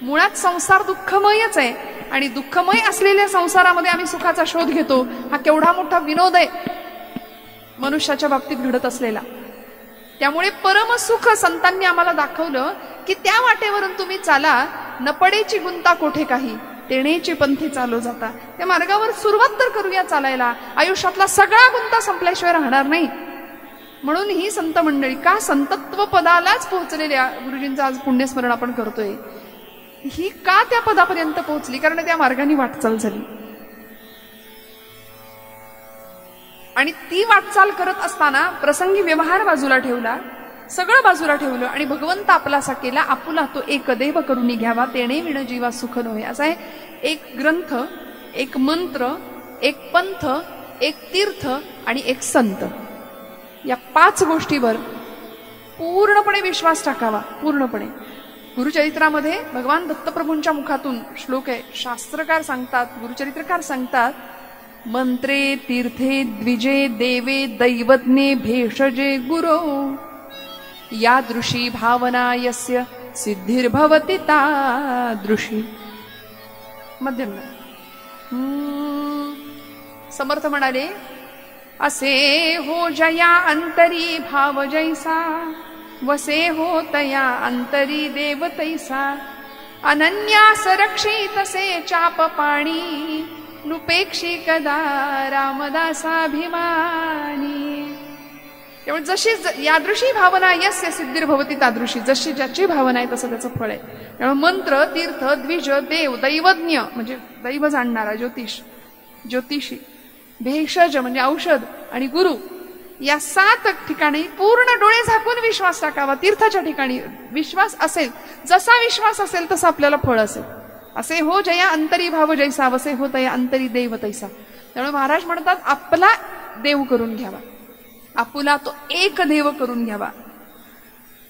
मुळात संसार दुःखमयच आहे. आणि दुःखमय असलेल्या संसारामध्ये आम्ही सुखाचा शोध घेतो. हा केवढा मोठा विनोद आहे मनुष्याच्या बाबतीत घडत असलेला. त्यामुळे परमसुख संतांनी आम्हाला दाखवलं की त्या वाटेवरून तुम्ही चाला, न पडेची गुंता कोठे काही, तेणेची पंथी चालू जाता. त्या मार्गावर सुरुवात तर करूया चालायला. आयुष्यातला सगळा गुंता संपल्याशिवाय राहणार नाही. म्हणून ही संत मंडळी का संतत्व पदालाच पोहोचलेल्या गुरुजींचं आज पुण्यस्मरण आपण करतोय, ही का त्या पदापर्यंत पोहोचली? कारण त्या मार्गाने वाटचाल झाली. आणि ती वाटचाल करत असताना प्रसंगी व्यवहार बाजूला ठेवला, सगळं बाजूला ठेवलं आणि भगवंत आपलासा केला. आपुला तो एक देव करून घ्यावा, तेणे विण जीवा सुख नोहे. असा आहे एक ग्रंथ, एक मंत्र, एक पंथ, एक तीर्थ आणि एक संत. या 5 गोष्टीवर पूर्णपणे विश्वास टाकावा. पूर्णपणे. गुरुचरित्रामध्ये भगवान दत्तप्रभूंच्या मुखातून श्लोक आहे. शास्त्रकार सांगतात, गुरुचरित्रकार सांगतात, मंत्रे तीर्थे द्विजे देवे दैवज्ञे भेषजे गुरो, यादृशी भावना यस्य सिद्धिर्भवति तादृशी. मध्यम. समर्थ म्हणाले, असे हो जया अंतरी भाव जैसा, वसे हो तया अंतरी देव तैसा, अनन्यास रक्षित से चाप पाणी, नृपेक्षी कदा रामदासाभिमानी. त्यामुळे जशी यादृशी भावना यस्य सिद्धिर्भवति तादृशी, जशी ज्याची भावना आहे तसं त्याचं फळ आहे. त्यामुळे मंत्र, तीर्थ, द्विज, देव, दैवज्ञ म्हणजे दैव जाणणारा, ज्योतिषी, भेषज म्हणजे औषध, आणि गुरु, या 7 ठिकाणी पूर्ण डोळे झाकून विश्वास टाकावा. तीर्थाच्या ठिकाणी विश्वास असेल, जसा विश्वास असेल तसं आपल्याला फळ असेल. असे हो जया अंतरी भाव जैसा, वसे हो तया अंतरी देव तैसा. त्यामुळे महाराज म्हणतात आपला देव करून घ्यावा, आपुला तो एक देव करून घ्यावा.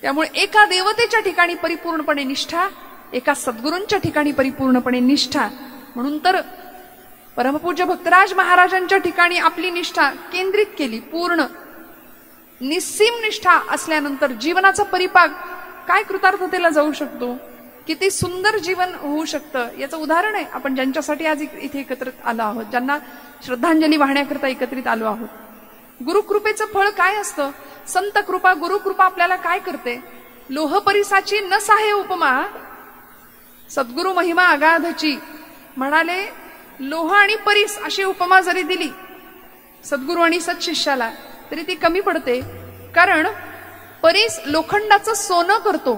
त्यामुळे एका देवतेच्या ठिकाणी परिपूर्णपणे निष्ठा, एका सद्गुरूंच्या ठिकाणी परिपूर्णपणे निष्ठा. म्हणून तर परमपूज्य भक्तराज महाराजांच्या ठिकाणी आपली निष्ठा केंद्रित केली. पूर्ण निस्सीम निष्ठा असल्यानंतर जीवनाचा परिपाक काय कृतार्थतेला जाऊ शकतो, किती सुंदर जीवन होऊ शकतं. याचं उदाहरण आहे आपण ज्यांच्यासाठी आज इथे एकत्रित आलो आहोत, ज्यांना श्रद्धांजली वाहण्याकरता एकत्रित आलो आहोत. गुरुकृपेचं फळ काय असतं? संत कृपा, गुरुकृपा आपल्याला काय करते? लोहपरिसाची न साहे उपमा, सद्गुरु महिमा अगाधची. म्हणाले लोह आणि परीस अशी उपमा जरी दिली सद्गुरु आणि सत्शिष्याला तरी ती कमी पडते. कारण परीस लोखंडाचं सोनं करतो,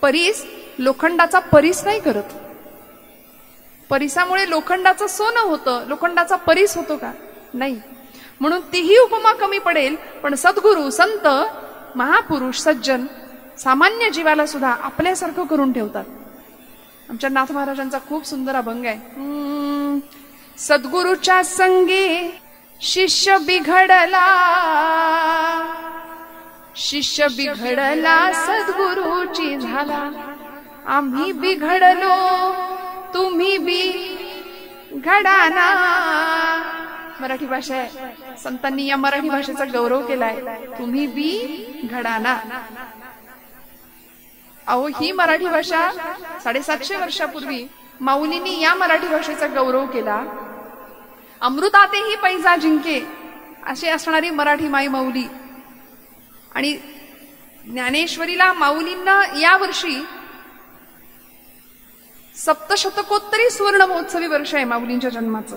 परीस लोखंडाचा परीस नाही करत. परीसामुळे लोखंडाचं सोनं होतं, लोखंडाचा परीस होतो का? नाही. म्हणून तीही उपमा कमी पडेल. पण सद्गुरु, संत, महापुरुष, सज्जन सामान्य जीवाला सुद्धा आपल्यासारखं करून ठेवतात. आमच्या नाथ महाराजांचा खूप सुंदर अभंग आहे. सद्गुरूच्या संगे शिष्य बिघडला, शिष्य बिघडला सद्गुरूची झाला. आम्ही बिघडलो तुम्ही बिघडाना. मराठी भाषा आहे. संतांनी या मराठी भाषेचा गौरव केलाय. तुम्ही बिघडाना. अहो, ही मराठी भाषा 750 वर्षापूर्वी माऊलींनी या मराठी भाषेचा गौरव केला. अमृतातेही पैजा जिंके अशी असणारी मराठी माई माऊली. आणि ज्ञानेश्वरीला माऊलींना या वर्षी सप्तशतकोत्तरी सुवर्ण महोत्सवी वर्ष आहे माऊलींच्या जन्माचं.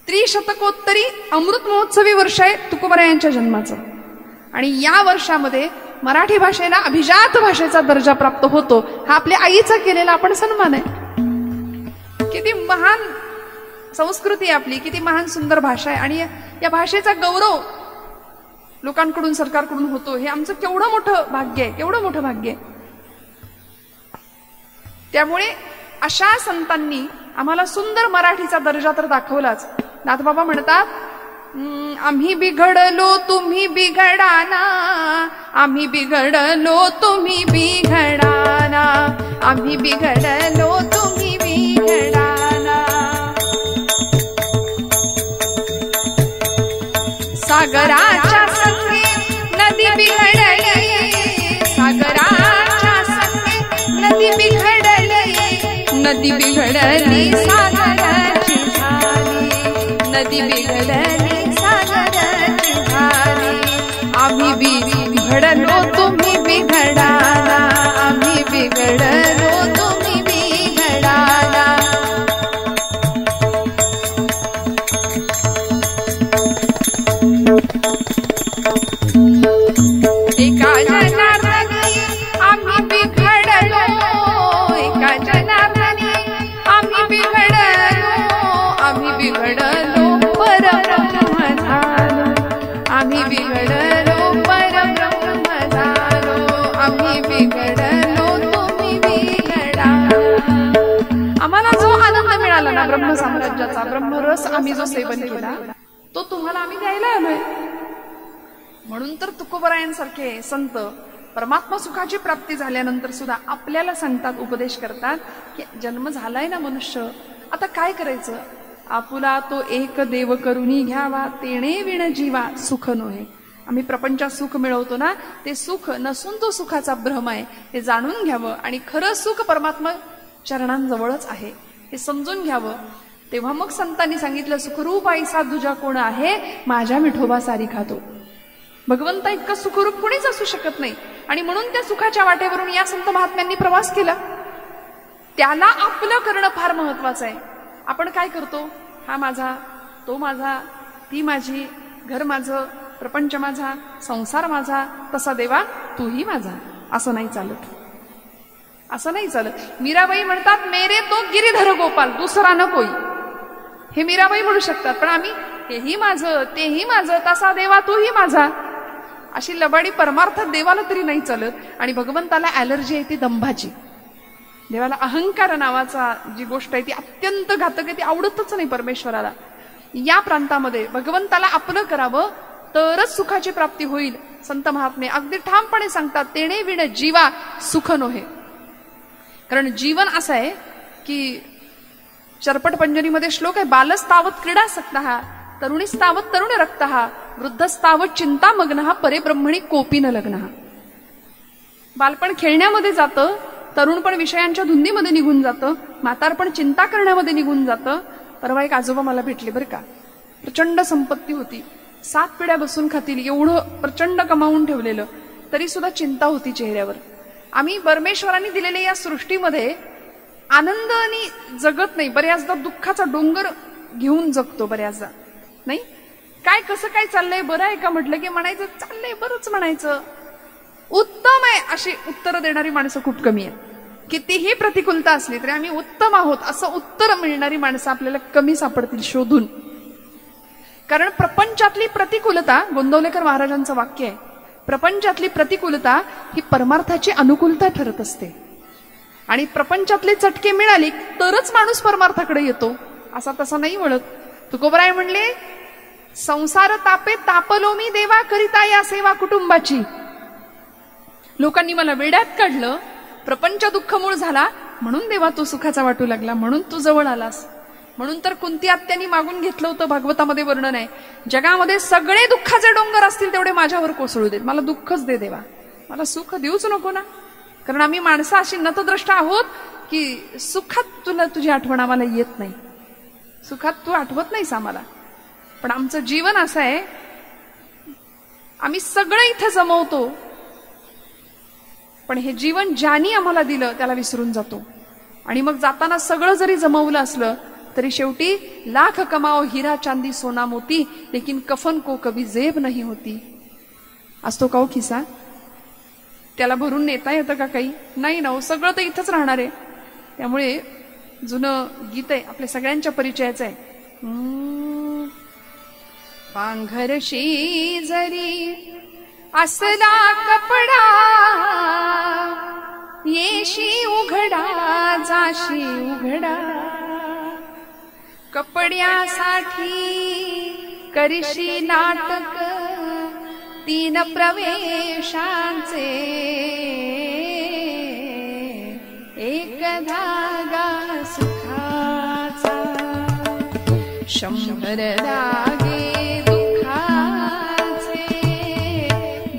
त्रिशतकोत्तरी अमृत महोत्सवी वर्ष आहे तुकोबरायांच्या जन्माचं. आणि या वर्षामध्ये मराठी भाषेला अभिजात भाषेचा दर्जा प्राप्त होतो. हा आपल्या आईचा केलेला आपण सन्मान आहे. किती महान संस्कृती आहे आपली, किती महान सुंदर भाषा आहे. आणि या भाषेचा गौरव लोकांकडून, सरकारकडून होतो. हे आमचं केवढं मोठं भाग्य आहे, केवढं मोठं भाग्य आहे. त्यामुळे अशा संतांनी आम्हाला सुंदर मराठीचा दर्जा तर दाखवलाच. नाथबाबा म्हणतात, आम्ही बिघडलो तुम्ही बिघडाना, आम्ही बिघडलो तुम्ही बिघडाना, आम्ही बिघडलो तुम्ही बिघडाना. सागराच्या संगे नदी बिघडली, सागराच्या संगे नदी बिघडली, नदी बिघडली सागराची झाली, नदी बिघडली सागराची झाली. आम्ही बिघडलो तुम्ही बिघडाना, आम्ही बिघडलो तुम्ही बिघडाना. एका जनार्दनी आम्ही बिघडलो, एका जनार्दनी आम्ही बिघडलो, आम्ही बिघडलो परब्रह्म झालो, आम्ही बिघडलो परब्रह्म झालो, आम्ही बिघडलो तुम्ही बिघडा. आम्हाला जो आनंद मिळाला ना ब्रह्म साम्राज्याचा, ब्रह्मरस आम्ही जो सेवन केला तो तुम्हाला आम्ही द्यायला आलोय. म्हणून तर तुकोबरायांसारखे संत परमात्मा सुखाची प्राप्ती झाल्यानंतर सुद्धा आपल्याला सांगतात, उपदेश करतात की जन्म झालाय ना मनुष्य, आता काय करायचं. आपुला तो एक देव करुणी घ्यावा, तेणे विण जीवा सुख नोहे. आम्ही प्रपंचात सुख मिळवतो ना, ते सुख नसून तो सुखाचा भ्रम आहे हे जाणून घ्यावं. आणि खरं सुख परमात्मा चरणांजवळच आहे हे समजून घ्यावं. तेव्हा मग संतांनी सांगितलं, सुखरूप ऐसा दुजा कोण आहे, माझ्या विठोबा सारी खातो. भगवंता इतकं सुखरूप कोणीच असू शकत नाही. आणि म्हणून त्या सुखाच्या वाटेवरून या संत महात्म्यांनी प्रवास केला. त्याला आपलं करणं फार महत्वाचं आहे. आपण काय करतो, हा माझा, तो माझा, ती माझी, घर माझं, प्रपंच माझा, संसार माझा. तसा देवा तूही माझा. असं नाही चालत, असं नाही चालत. मीराबाई म्हणतात, मेरे तो गिरीधर गोपाल दुसरा न कोई. हे मीराबाई म्हणू शकतात. पण आम्ही हेही माझं, तेही माझं, तसा देवा तूही माझा. अशी लबाडी परमार्थात देवाला तरी नाही चालत. आणि भगवंताला ॲलर्जी आहे ती दंभाची. देवाला अहंकार नावाचा जी गोष्ट आहे ती अत्यंत घातक आहे, ती आवडतच नाही परमेश्वराला. या प्रांतामध्ये भगवंताला आपलं करावं तरच सुखाची प्राप्ती होईल. संत महात्मे अगदी ठामपणे सांगतात, तेणे विण जीवा सुख नोहे. कारण जीवन असं आहे की चरपट पंजरीमध्ये श्लोक आहे, बालस्तावत क्रीडासक्तः, तरुणीस्तावत तरुण रक्तः, वृद्धस्तावत चिंतामग्नः, परे ब्रह्मणी कोपी न लग्नः. बालपण खेळण्यामध्ये जातं, तरुण पण विषयांच्या धुंदीमध्ये निघून जातं, म्हातारपण चिंता करण्यामध्ये निघून जातं. परवा एक आजोबा मला भेटले बरं का. प्रचंड संपत्ती होती, 7 पिढ्या बसून खातील एवढं प्रचंड कमावून ठेवलेलं, तरी सुद्धा चिंता होती चेहऱ्यावर. आम्ही परमेश्वरांनी दिलेल्या या सृष्टीमध्ये आनंदाने जगत नाही, बऱ्याचदा दुःखाचा डोंगर घेऊन जगतो. बऱ्याचदा नाही, काय कसं काय चाललंय, बरं आहे का म्हटलं की म्हणायचं चाललंय बरंच, म्हणायचं उत्तम आहे. अशी उत्तरं देणारी माणसं खूप कमी आहे. कितीही प्रतिकूलता असली तरी आम्ही उत्तम आहोत असं उत्तर मिळणारी माणसं आपल्याला कमी सापडतील शोधून. कारण प्रपंचातली प्रतिकूलता, गोंदवलेकर महाराजांचं वाक्य आहे, प्रपंचातली प्रतिकूलता ही परमार्थाची अनुकूलता ठरत असते. आणि प्रपंचातले चटके मिळाले तरच माणूस परमार्थाकडे येतो, असा तसा नाही वळत. तुकोबराय म्हणले, संसार तापे तापलो मी देवा करिता या सेवा कुटुंबाची. लोकांनी मला वेड्यात काढलं, प्रपंच दुःखमूळ झाला, म्हणून देवा तू सुखाचा वाटू लागला, म्हणून तू जवळ आलास. म्हणून तर कुंती आत्यांनी मागून घेतलं होतं, भागवतामध्ये वर्णन आहे, जगामध्ये सगळे दुःखाचे डोंगर असतील तेवढे माझ्यावर कोसळू देत, मला दुःखच दे देवा, मला सुख देऊच नको ना. कारण आम्ही माणसं अशी नतद्रष्ट आहोत की सुखात तुझी आठवण आम्हाला येत नाही, सुखात तू आठवत नाहीस आम्हाला. पण आमचं जीवन असं आहे, आम्ही सगळं इथे जमवतो, पण हे जीवन ज्यानी आम्हाला दिलं त्याला विसरून जातो. आणि मग जाताना सगळं जरी जमवलं असलं तरी शेवटी लाख कमाओ हिरा चांदी सोना मोती, लेकिन कफन को कभी जेब नहीं होती. असतो का हो खिसा? त्याला भरून नेता येतं का काही? नाही ना, सगळं तर इथंच राहणार आहे. त्यामुळे जुनं गीत आहे, आपल्या सगळ्यांच्या परिचयाचं आहे. पांघर शेजारी असला कपडा, येशी उघडा जाशी उघडा, कपड्यासाठी करशी नाटक, 3 प्रवेशांचे एक धागा सुखाचा, 100 धागे दुःखाचे,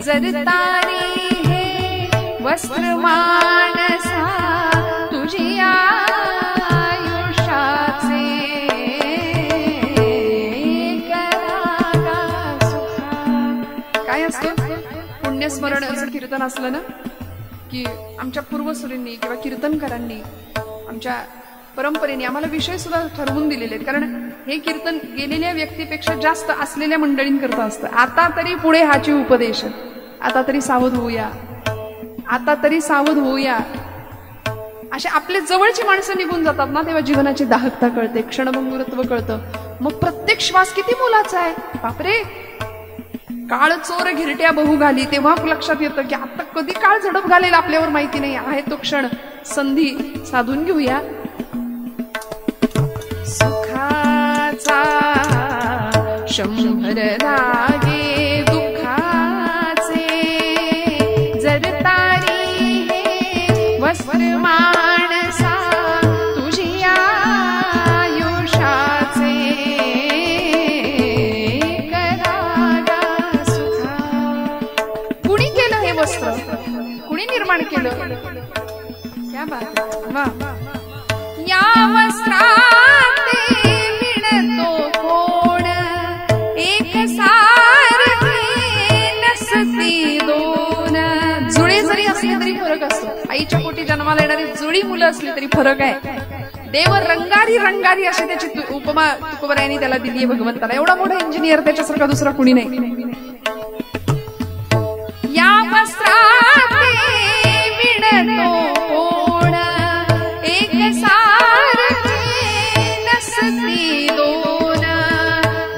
जर तारी हे वस्त्र मानसा तुझी आयुष्याचे, एक धागा सुखा. काय असतं पुण्यस्मरण असं कीर्तन असलं ना की आमच्या पूर्वसुरींनी किंवा कीर्तनकारांनी, आमच्या परंपरेने आम्हाला विषय सुद्धा ठरवून दिलेले आहेत. कारण हे कीर्तन गेलेल्या व्यक्तीपेक्षा जास्त असलेल्या मंडळींकरता असतं. आता तरी पुढे हाची उपदेश, आता तरी सावध होऊया, आता तरी सावध होऊया. असे आपले जवळची माणसं निघून जातात ना, तेव्हा जीवनाची दाहकता कळते, क्षणभंगुरत्व कळतं. मग प्रत्येक श्वास किती मोलाचा आहे. बापरे, काळ चोर घिरट्या बहु घाली, तेव्हा लक्षात येतं की आता कधी काळ झडप घालेल आपल्यावर माहिती नाही आहे. तो क्षण संधी साधून घेऊया. सुखाचा 100 धागे दुःखाचे, जर तारी हे वस्त्र मानसा तुझी आयुष्याचे, एक धागा सुखा. कुणी केलं हे वस्त्र? कुणी निर्माण केलं? क्या बात आहे. वा. या वस्त्राते विणतो कोण, एक सारखी नसती दोन. जुळे जरी असले तरी फरक असतो. आईच्या पोटी जन्माला येणारी जुळी मुलं असली तरी फरक आहे. देव रंगारी रंगारी अशी त्याची उपमा तुकोबरायांनी त्याला दिली आहे भगवंताला. एवढा मोठा इंजिनियर त्याच्यासारखा दुसरा कुणी नाही. या वस्त्राते विणतो कोण, एक सारखी नसती दोन.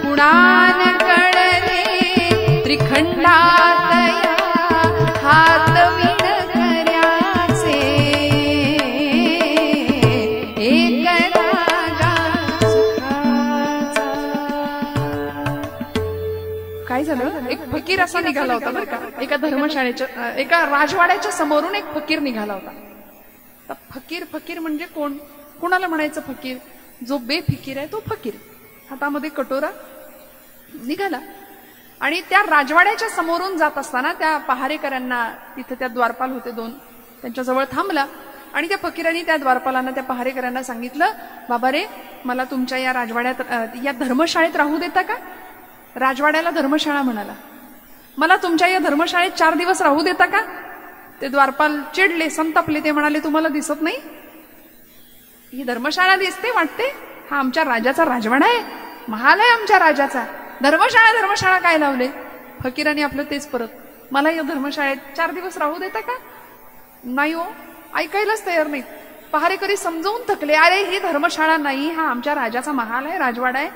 कुणान कळले त्रिखंडातया हात विणकऱ्याचे, एक धागा सुखाचा. काय झालं, एक फकीर असा निघाला होता बरं का. एका धर्मशाळेच्या, एका राजवाड्याच्या समोरून एक फकीर निघाला होता. फकीर, फकीर म्हणजे कोण? कोणाला म्हणायचं फकीर? जो बेफिकीर आहे तो फकीर. हातामध्ये कटोरा निघाला आणि त्या राजवाड्याच्या समोरून जात असताना त्या पहारेकरांना, तिथे त्या द्वारपाल होते 2, त्यांच्याजवळ थांबला आणि त्या फकीरांनी त्या द्वारपालांना, त्या पहारेकरांना सांगितलं, बाबा रे, मला तुमच्या या राजवाड्यात, या धर्मशाळेत राहू देता का? राजवाड्याला धर्मशाळा म्हणाला. मला तुमच्या या धर्मशाळेत 4 दिवस राहू देता का? ते द्वारपाल चिडले, संतापले. ते म्हणाले, तुम्हाला दिसत नाही ही धर्मशाळा? दिसते वाटते. हा आमच्या राजाचा राजवाडा आहे, महाल आहे आमच्या राजाचा. धर्मशाळा धर्मशाळा काय लावले? फकीरांनी आपलं तेच परत, मला या धर्मशाळेत 4 दिवस राहू देता का? नाही हो, ऐकायलाच तयार नाही. पहारेकरी समजावून थकले, अरे ही धर्मशाळा नाही, हा आमच्या राजाचा महाल आहे, राजवाडा आहे.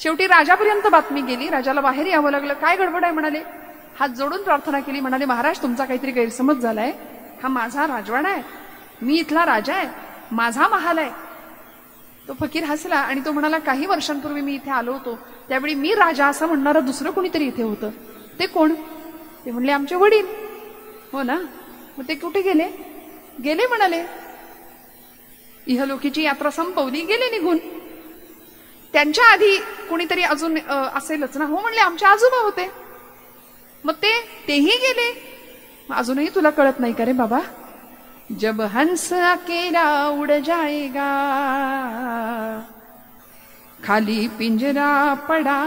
शेवटी राजापर्यंत बातमी गेली, राजाला बाहेर यावं लागलं. काय गडबड आहे म्हणाले. हात जोडून प्रार्थना केली, म्हणाले महाराज तुमचा काहीतरी गैरसमज झालाय, हा माझा राजवाडा आहे, मी इथला राजा आहे, माझा महाल आहे. तो फकीर हसला आणि तो म्हणाला काही वर्षांपूर्वी मी इथे आलो होतो, त्यावेळी मी राजा असं म्हणणारं दुसरं कोणीतरी इथे होतं. ते कोण? ते म्हणले आमचे वडील. हो ना, मग ते कुठे गेले? गेले म्हणाले, इहलोकीची यात्रा संपवली, गेले निघून. त्यांच्या आधी कोणीतरी अजून असेलच ना? हो म्हणले आमचे आजोबा होते. मग तेही गेले. अजूनही तुला कळत नाही का रे बाबा? जब हंस अकेला उड़ जाएगा, खाली पिंजरा पड़ा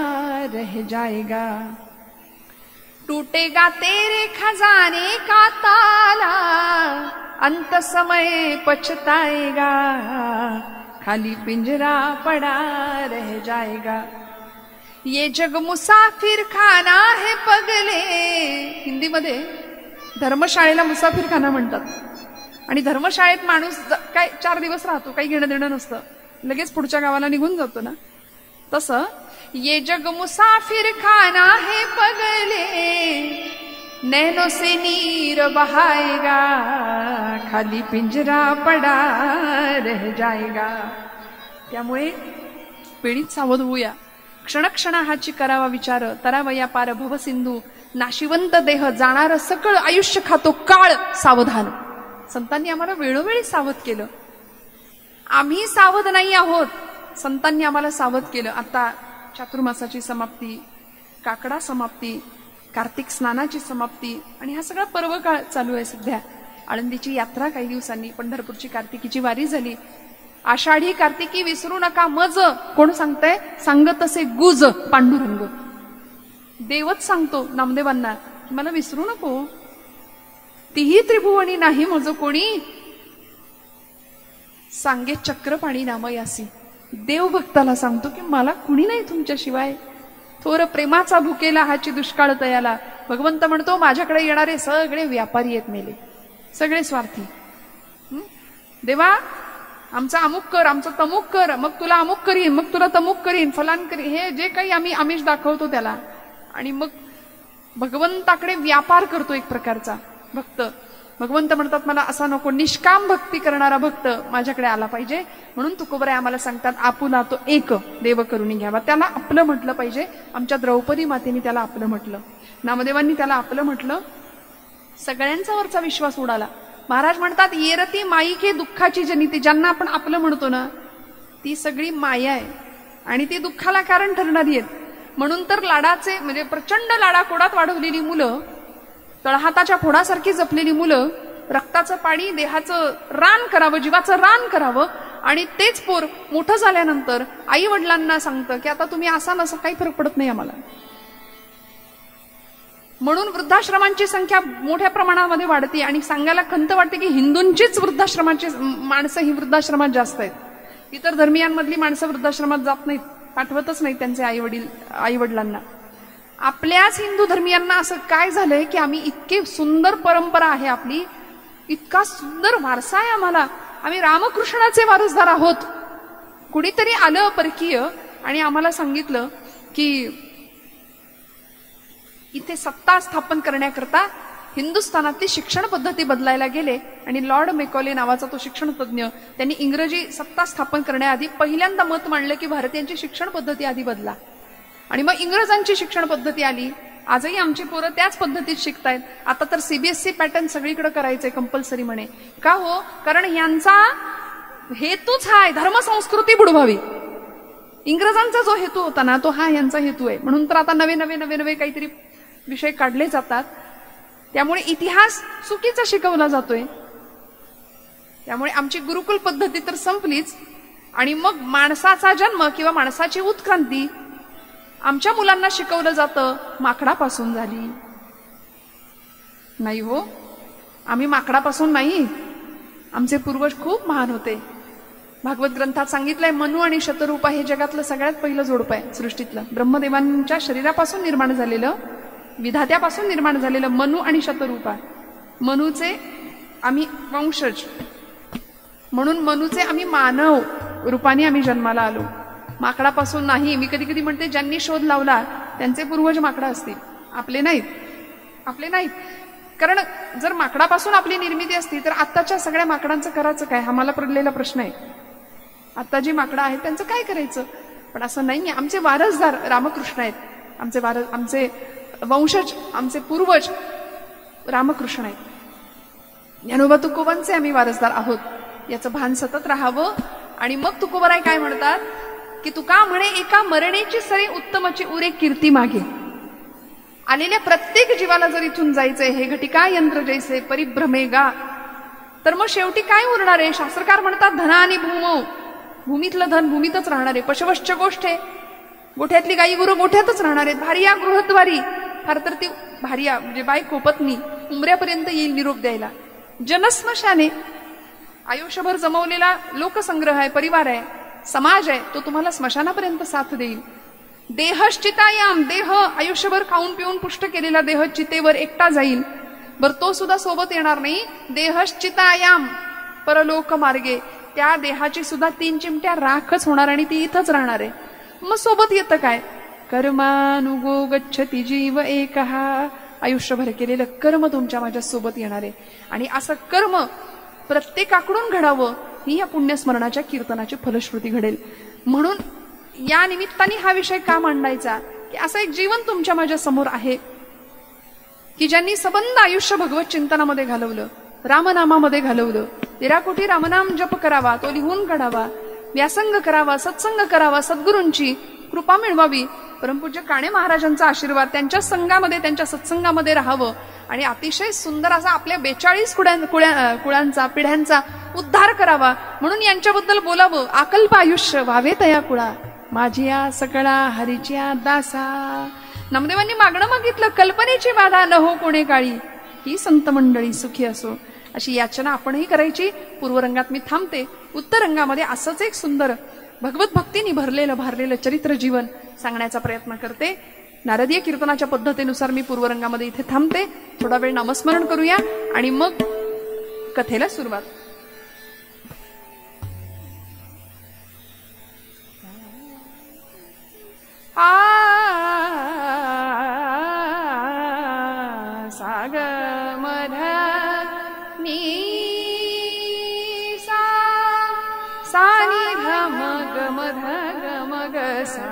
रह जाएगा, टूटेगा तेरे खजाने का ताला, अंत समय पछताएगा, खाली पिंजरा पड़ा रह जाएगा. ये जग मुसाफिर खाना है पगले. हिंदीमध्ये धर्मशाळेला मुसाफिर खाना म्हणतात. आणि धर्मशाळेत माणूस काय 4 दिवस राहतो, काही घेणं देणं नसतं, लगेच पुढच्या गावाला निघून जातो ना. तसं ये जग मुसाफिर खाना है पगले, नैनों से नीर बहाएगा, खाली पिंजरा पड़ा रह जाएगा. त्यामुळे पिढीत सावध होऊया. क्षणक्षणाहाची करावा विचार, तरावया पार भवसिंधू, नाशिवंत देह जाणार सकळ आयुष्य खातो काळ सावधान. संतांनी आम्हाला वेळोवेळी सावध केलं. आम्ही सावध नाही आहोत, संतांनी आम्हाला सावध केलं. आता चातुर्मासाची समाप्ती, काकडा समाप्ती, कार्तिक स्नानाची समाप्ती आणि हा सगळा पर्व काळ चालू आहे सध्या. आळंदीची यात्रा काही दिवसांनी, पंढरपूरची कार्तिकीची वारी झाली. आषाढी कार्तिकी विसरू नका मज. कोण सांगतंय? सांगत असे गुज पांडुरंग. देवच सांगतो नामदेवांना की मला विसरू नको. तीही त्रिभुवनी नाही मज कोणी, सांगे चक्रपाणी नामयासी. देव भक्ताला सांगतो की मला कुणी नाही तुमच्याशिवाय. थोर प्रेमाचा भुकेला हाची दुष्काळ तयाला. भगवंत म्हणतो माझ्याकडे येणारे सगळे व्यापारी आहेत मेले, सगळे स्वार्थी. देवा आमचा अमुक कर, आमचं तमुक कर, मग तुला अमुक करीन, मग तुला तमुक करीन, फलान करीन, हे जे काही आम्ही आमिष दाखवतो त्याला. आणि मग भगवंताकडे व्यापार करतो एक प्रकारचा भक्त. भगवंत म्हणतात मला असा नको, निष्काम भक्ती करणारा भक्त माझ्याकडे आला पाहिजे. म्हणून तुकोबराय आम्हाला सांगतात आपुला तो एक देव करून घ्यावा. त्याला आपलं म्हटलं पाहिजे. आमच्या द्रौपदी मातेने त्याला आपलं म्हटलं, नामदेवांनी त्याला आपलं म्हटलं. सगळ्यांचा वरचा विश्वास उडाला. महाराज म्हणतात येरती माईके दुःखाची जनिती. ज्यांना आपण आपलं म्हणतो ना ती सगळी माया आहे आणि ती दुःखाला कारण ठरणारी आहेत. म्हणून तर लाडाचे म्हणजे प्रचंड लाडाकोडात वाढवलेली मुलं, तळहाताच्या फोडासारखी जपलेली मुलं, रक्ताचं पाणी देहाचं रान करावं, जीवाचं रान करावं, आणि तेच पोर मोठं झाल्यानंतर आई वडिलांना सांगतं की आता तुम्ही असा नसा, काही फरक पडत नाही आम्हाला. म्हणून वृद्धाश्रमांची संख्या मोठ्या प्रमाणामध्ये वाढते. आणि सांगायला खंत वाटते की हिंदूंचीच वृद्धाश्रमाची माणसं ही वृद्धाश्रमात जास्त आहेत. इतर धर्मियांमधली माणसं वृद्धाश्रमात जात नाहीत, पाठवतच नाहीत त्यांचे आई वडिलांना. आपल्याच हिंदू धर्मियांना असं काय झालंय की आम्ही इतके सुंदर परंपरा आहे आपली, इतका सुंदर वारसा आहे आम्हाला, आम्ही रामकृष्णाचे वारसदार आहोत. कुणीतरी आलं परकीय आणि आम्हाला सांगितलं की इथे सत्ता स्थापन करण्याकरता हिंदुस्थानातली शिक्षण पद्धती बदलायला गेले. आणि लॉर्ड मेकॉले नावाचा तो शिक्षण तज्ञ, त्यांनी इंग्रजी सत्ता स्थापन करण्याआधी पहिल्यांदा मत मांडलं की भारतीयांची शिक्षण पद्धती आधी बदला. आणि मग इंग्रजांची शिक्षण पद्धती आली. आजही आमची पोरं त्याच पद्धतीत शिकतायत. आता तर सीबीएसई पॅटर्न सगळीकडे करायचंय कंपल्सरी म्हणे. का हो? कारण यांचा हेतूच हा आहे, धर्मसंस्कृती बुडवावी. इंग्रजांचा जो हेतू होता ना तो हा यांचा हेतू आहे. म्हणून तर आता नवे नवे नवे नवे काहीतरी विषय काढले जातात. त्यामुळे इतिहास चुकीचा शिकवला जातोय. त्यामुळे आमची गुरुकुल पद्धती तर संपलीच. आणि मग माणसाचा जन्म किंवा माणसाची उत्क्रांती आमच्या मुलांना शिकवलं जातं माकडापासून झाली. नाही हो, आम्ही माकडापासून नाही. आमचे पूर्वज खूप महान होते. भागवत ग्रंथात सांगितलंय मनू आणि शतरूपा हे जगातलं सगळ्यात पहिलं जोडपं आहे सृष्टीतलं. ब्रह्मदेवांच्या शरीरापासून निर्माण झालेलं, विधात्यापासून निर्माण झालेलं मनू आणि शतरूपा. मनूचे आम्ही वंशज, म्हणून मनूचे आम्ही मानव रूपाने आम्ही जन्माला आलो, माकडापासून नाही. मी कधी कधी म्हणते ज्यांनी शोध लावला त्यांचे पूर्वज माकडा असतील, आपले नाहीत. आपले नाहीत. कारण जर माकडापासून आपली निर्मिती असती तर आत्ताच्या सगळ्या माकडांचं करायचं काय, हा मला पडलेला प्रश्न आहे. आता जी माकडं आहेत त्यांचं काय करायचं. पण असं नाहीये. आमचे वारसदार रामकृष्ण आहेत. आमचे वंशज, आमचे पूर्वज रामकृष्ण आहेत. ज्ञानोबा तुकोबांचे आम्ही वारसदार आहोत, याचं भान सतत राहावं. आणि मग तुकोबाराय काय म्हणतात की तुका म्हणे एका मरणेची सरी उत्तमची उरे कीर्ती मागे. आलेल्या प्रत्येक जीवाला जर इथून जायचंय, हे घटिका यंत्र जैसे परिभ्रमे गा, तर मग शेवटी काय उरणार आहे. शास्त्रकार म्हणतात धना आणि भूमो, भूमीतलं धन भूमीतच राहणार आहे. पशवश्च गोष्टे, गोठ्यातली गाई गुरु गोठ्यातच राहणार आहेत. भार्या गृहद्वारी, फार तर ती भार्या म्हणजे बायको पत्नी उमऱ्यापर्यंत येईल निरोप द्यायला. जनस्मशाने, आयुष्यभर जमवलेला लोकसंग्रह आहे, परिवार आहे, समाज आहे, तो तुम्हाला स्मशानापर्यंत साथ देईल. देहश्चितायाम, देह आयुष्यभर खाऊन पिऊन पुष्ट केलेला देह चितेवर एकटा जाईल, बर तो सुद्धा सोबत येणार नाही. देहश्चितायाम परलोक मार्गे, त्या देहाची सुद्धा 3 चिमट्या राखच होणार आणि ती इथंच राहणार आहे. मग सोबत येतं काय. कर्मानुगो गच्छति जीव एकहा, आयुष्यभर केलेलं कर्म तुमच्या माझ्या सोबत येणार आहे. आणि असं कर्म प्रत्येकाकडून घडावं, ही या पुण्यस्मरणाच्या कीर्तनाची फलश्रुती घडेल. म्हणून या निमित्ताने हा विषय का मांडायचा की असं एक जीवन तुमच्या माझ्या समोर आहे की ज्यांनी सबंध आयुष्य भगवत चिंतनामध्ये घालवलं, रामनामामध्ये घालवलं. 13 कोटी रामनाम जप करावा, तो लिहून काढावा, व्यासंग करावा, सत्संग करावा, सद्गुरूंची कृपा मिळवावी, परमपूज्य काणे महाराजांचा आशीर्वाद, त्यांच्या संघामध्ये त्यांच्या सत्संगामध्ये राहावं आणि अतिशय सुंदर असा आपल्या 42 कुळांचा पिढ्यांचा उद्धार करावा. म्हणून यांच्याबद्दल बोलावं. आकल्प आयुष्य व्हावे तया कुळा, माझिया सकळा हरीच्या दासा. नामदेवांनी मागणं मागितलं, कल्पनेची बाधा न हो कोणे काळी, ही संत मंडळी सुखी असो. अशी याचना आपणही करायची. पूर्वरंगात मी थांबते. उत्तर रंगामध्ये असंच एक सुंदर भगवत भक्तीने भारलेलं चरित्र जीवन सांगण्याचा प्रयत्न करते. नारदीय कीर्तनाच्या पद्धतीनुसार मी पूर्वरंगामध्ये इथे थांबते. थोडा वेळ नामस्मरण करूया आणि मग कथेला सुरुवात. साग मध नी सानी धम गम गम सा.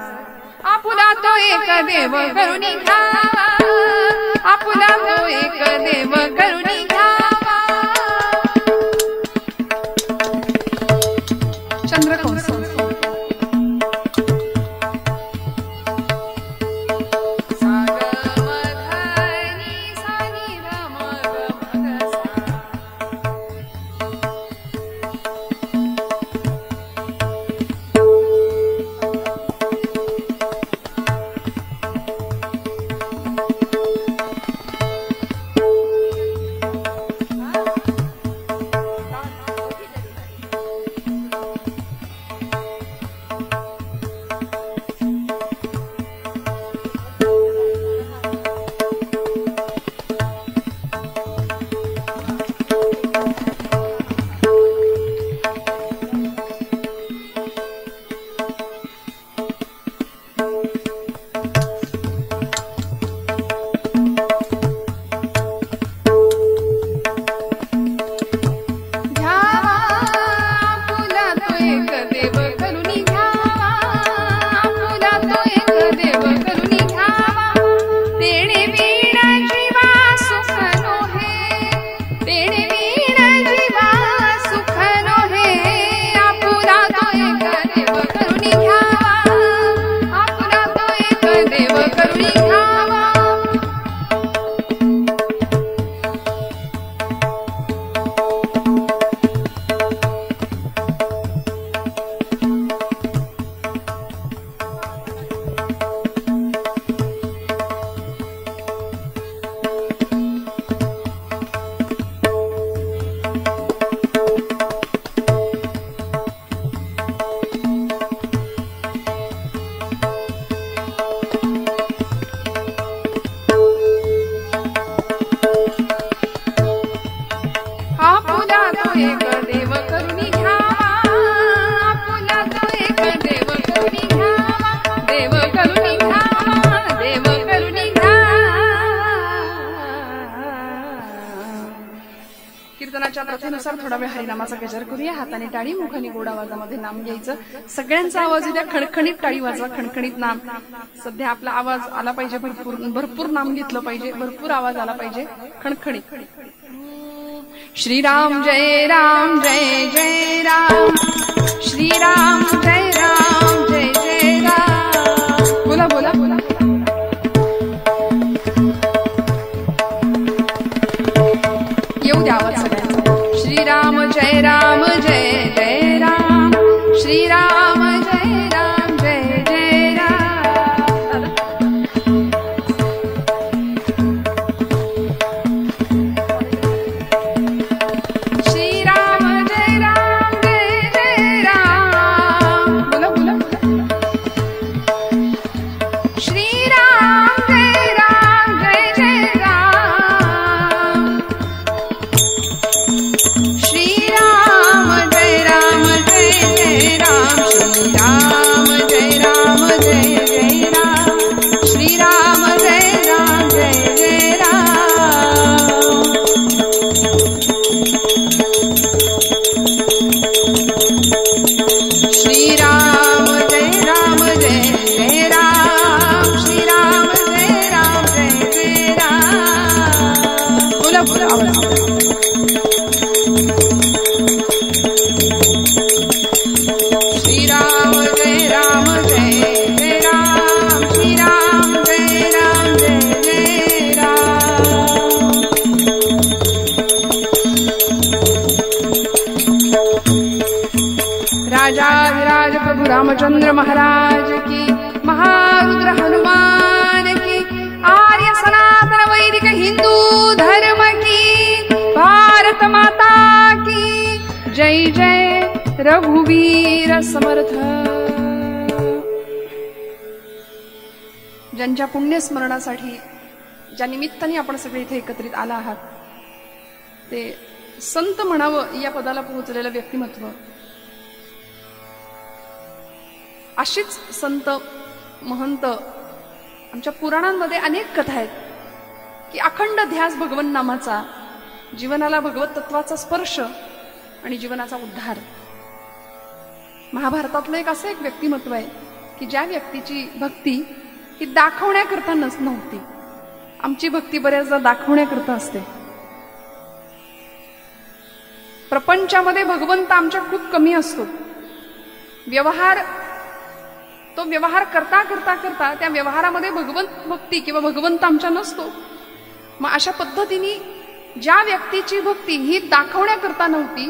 आपुला तो एक देव करुणी घ्यावा, आपुला तो एक देव करुणी घ्यावा. चंद्रकंस. कीर्तनाच्या प्रथेनुसार थोडा वेळ हरिनामाचा गजर करूया. हाताने टाळी, मुखाने गोड आवाजामध्ये नाम घ्यायचं. सगळ्यांचा आवाज उद्या खणखणीत टाळी वाजवा, खणखणीत नाम. सध्या आपला आवाज आला पाहिजे, भरपूर नाम घेतलं पाहिजे, भरपूर आवाज आला पाहिजे, खणखणीत. श्रीराम जय राम जय जय राम, श्रीराम जय राम जय जय राम. बोला बोला बोला. येऊ द्या आवाज सगळ्यांचा. श्रीराम जय राम जय जय राम, श्रीराम जय राम जय जय राम. श्रीराम जय राम जय जय राम. बोला बोला. श्रीराम जय राम जय जय राम, श्रीराम जय राम जय जय राम, श्रीराम जय राम जय जय राम, श्रीराम जय राम जय जय राम. श्रीराम जय राम जय जय राम, श्रीराम जय राम जय जय राम. बोला बोला आवाज. श्रीराम जय राम जय जय राम, श्रीराम जय राम जय जय राम. राजाधिराज प्रभु रामचंद्र महाराज की, महारुद्र हनुमान की, आर्य सनातन वैदिक हिंदू धर्म की, भारत माता की जय जय. रघुवीर समर्थ. ज्यांच्या पुण्यस्मरणासाठी, ज्या निमित्ताने आपण सगळे इथे एकत्रित आला आहात, ते संत म्हणावं या पदाला पोहोचलेलं व्यक्तिमत्व. अशीच संत महंत आमच्या पुराणांमध्ये अनेक कथा आहेत की अखंड ध्यास भगवन नामाचा, जीवनाला भगवत तत्वाचा स्पर्श आणि जीवनाचा उद्धार. महाभारतातलं एक व्यक्तिमत्व आहे की ज्या व्यक्तीची भक्ती ही दाखवण्याकरता नव्हती. आमची भक्ती बऱ्याचदा दाखवण्याकरता असते. प्रपंचामध्ये भगवंत आमच्या खूप कमी असतो. तो व्यवहार करता करता करता त्या व्यवहारामध्ये भगवंत भक्ती किंवा भगवंत आमच्या नसतो. मग अशा पद्धतीने ज्या व्यक्तीची भक्ती ही दाखवण्याकरता नव्हती,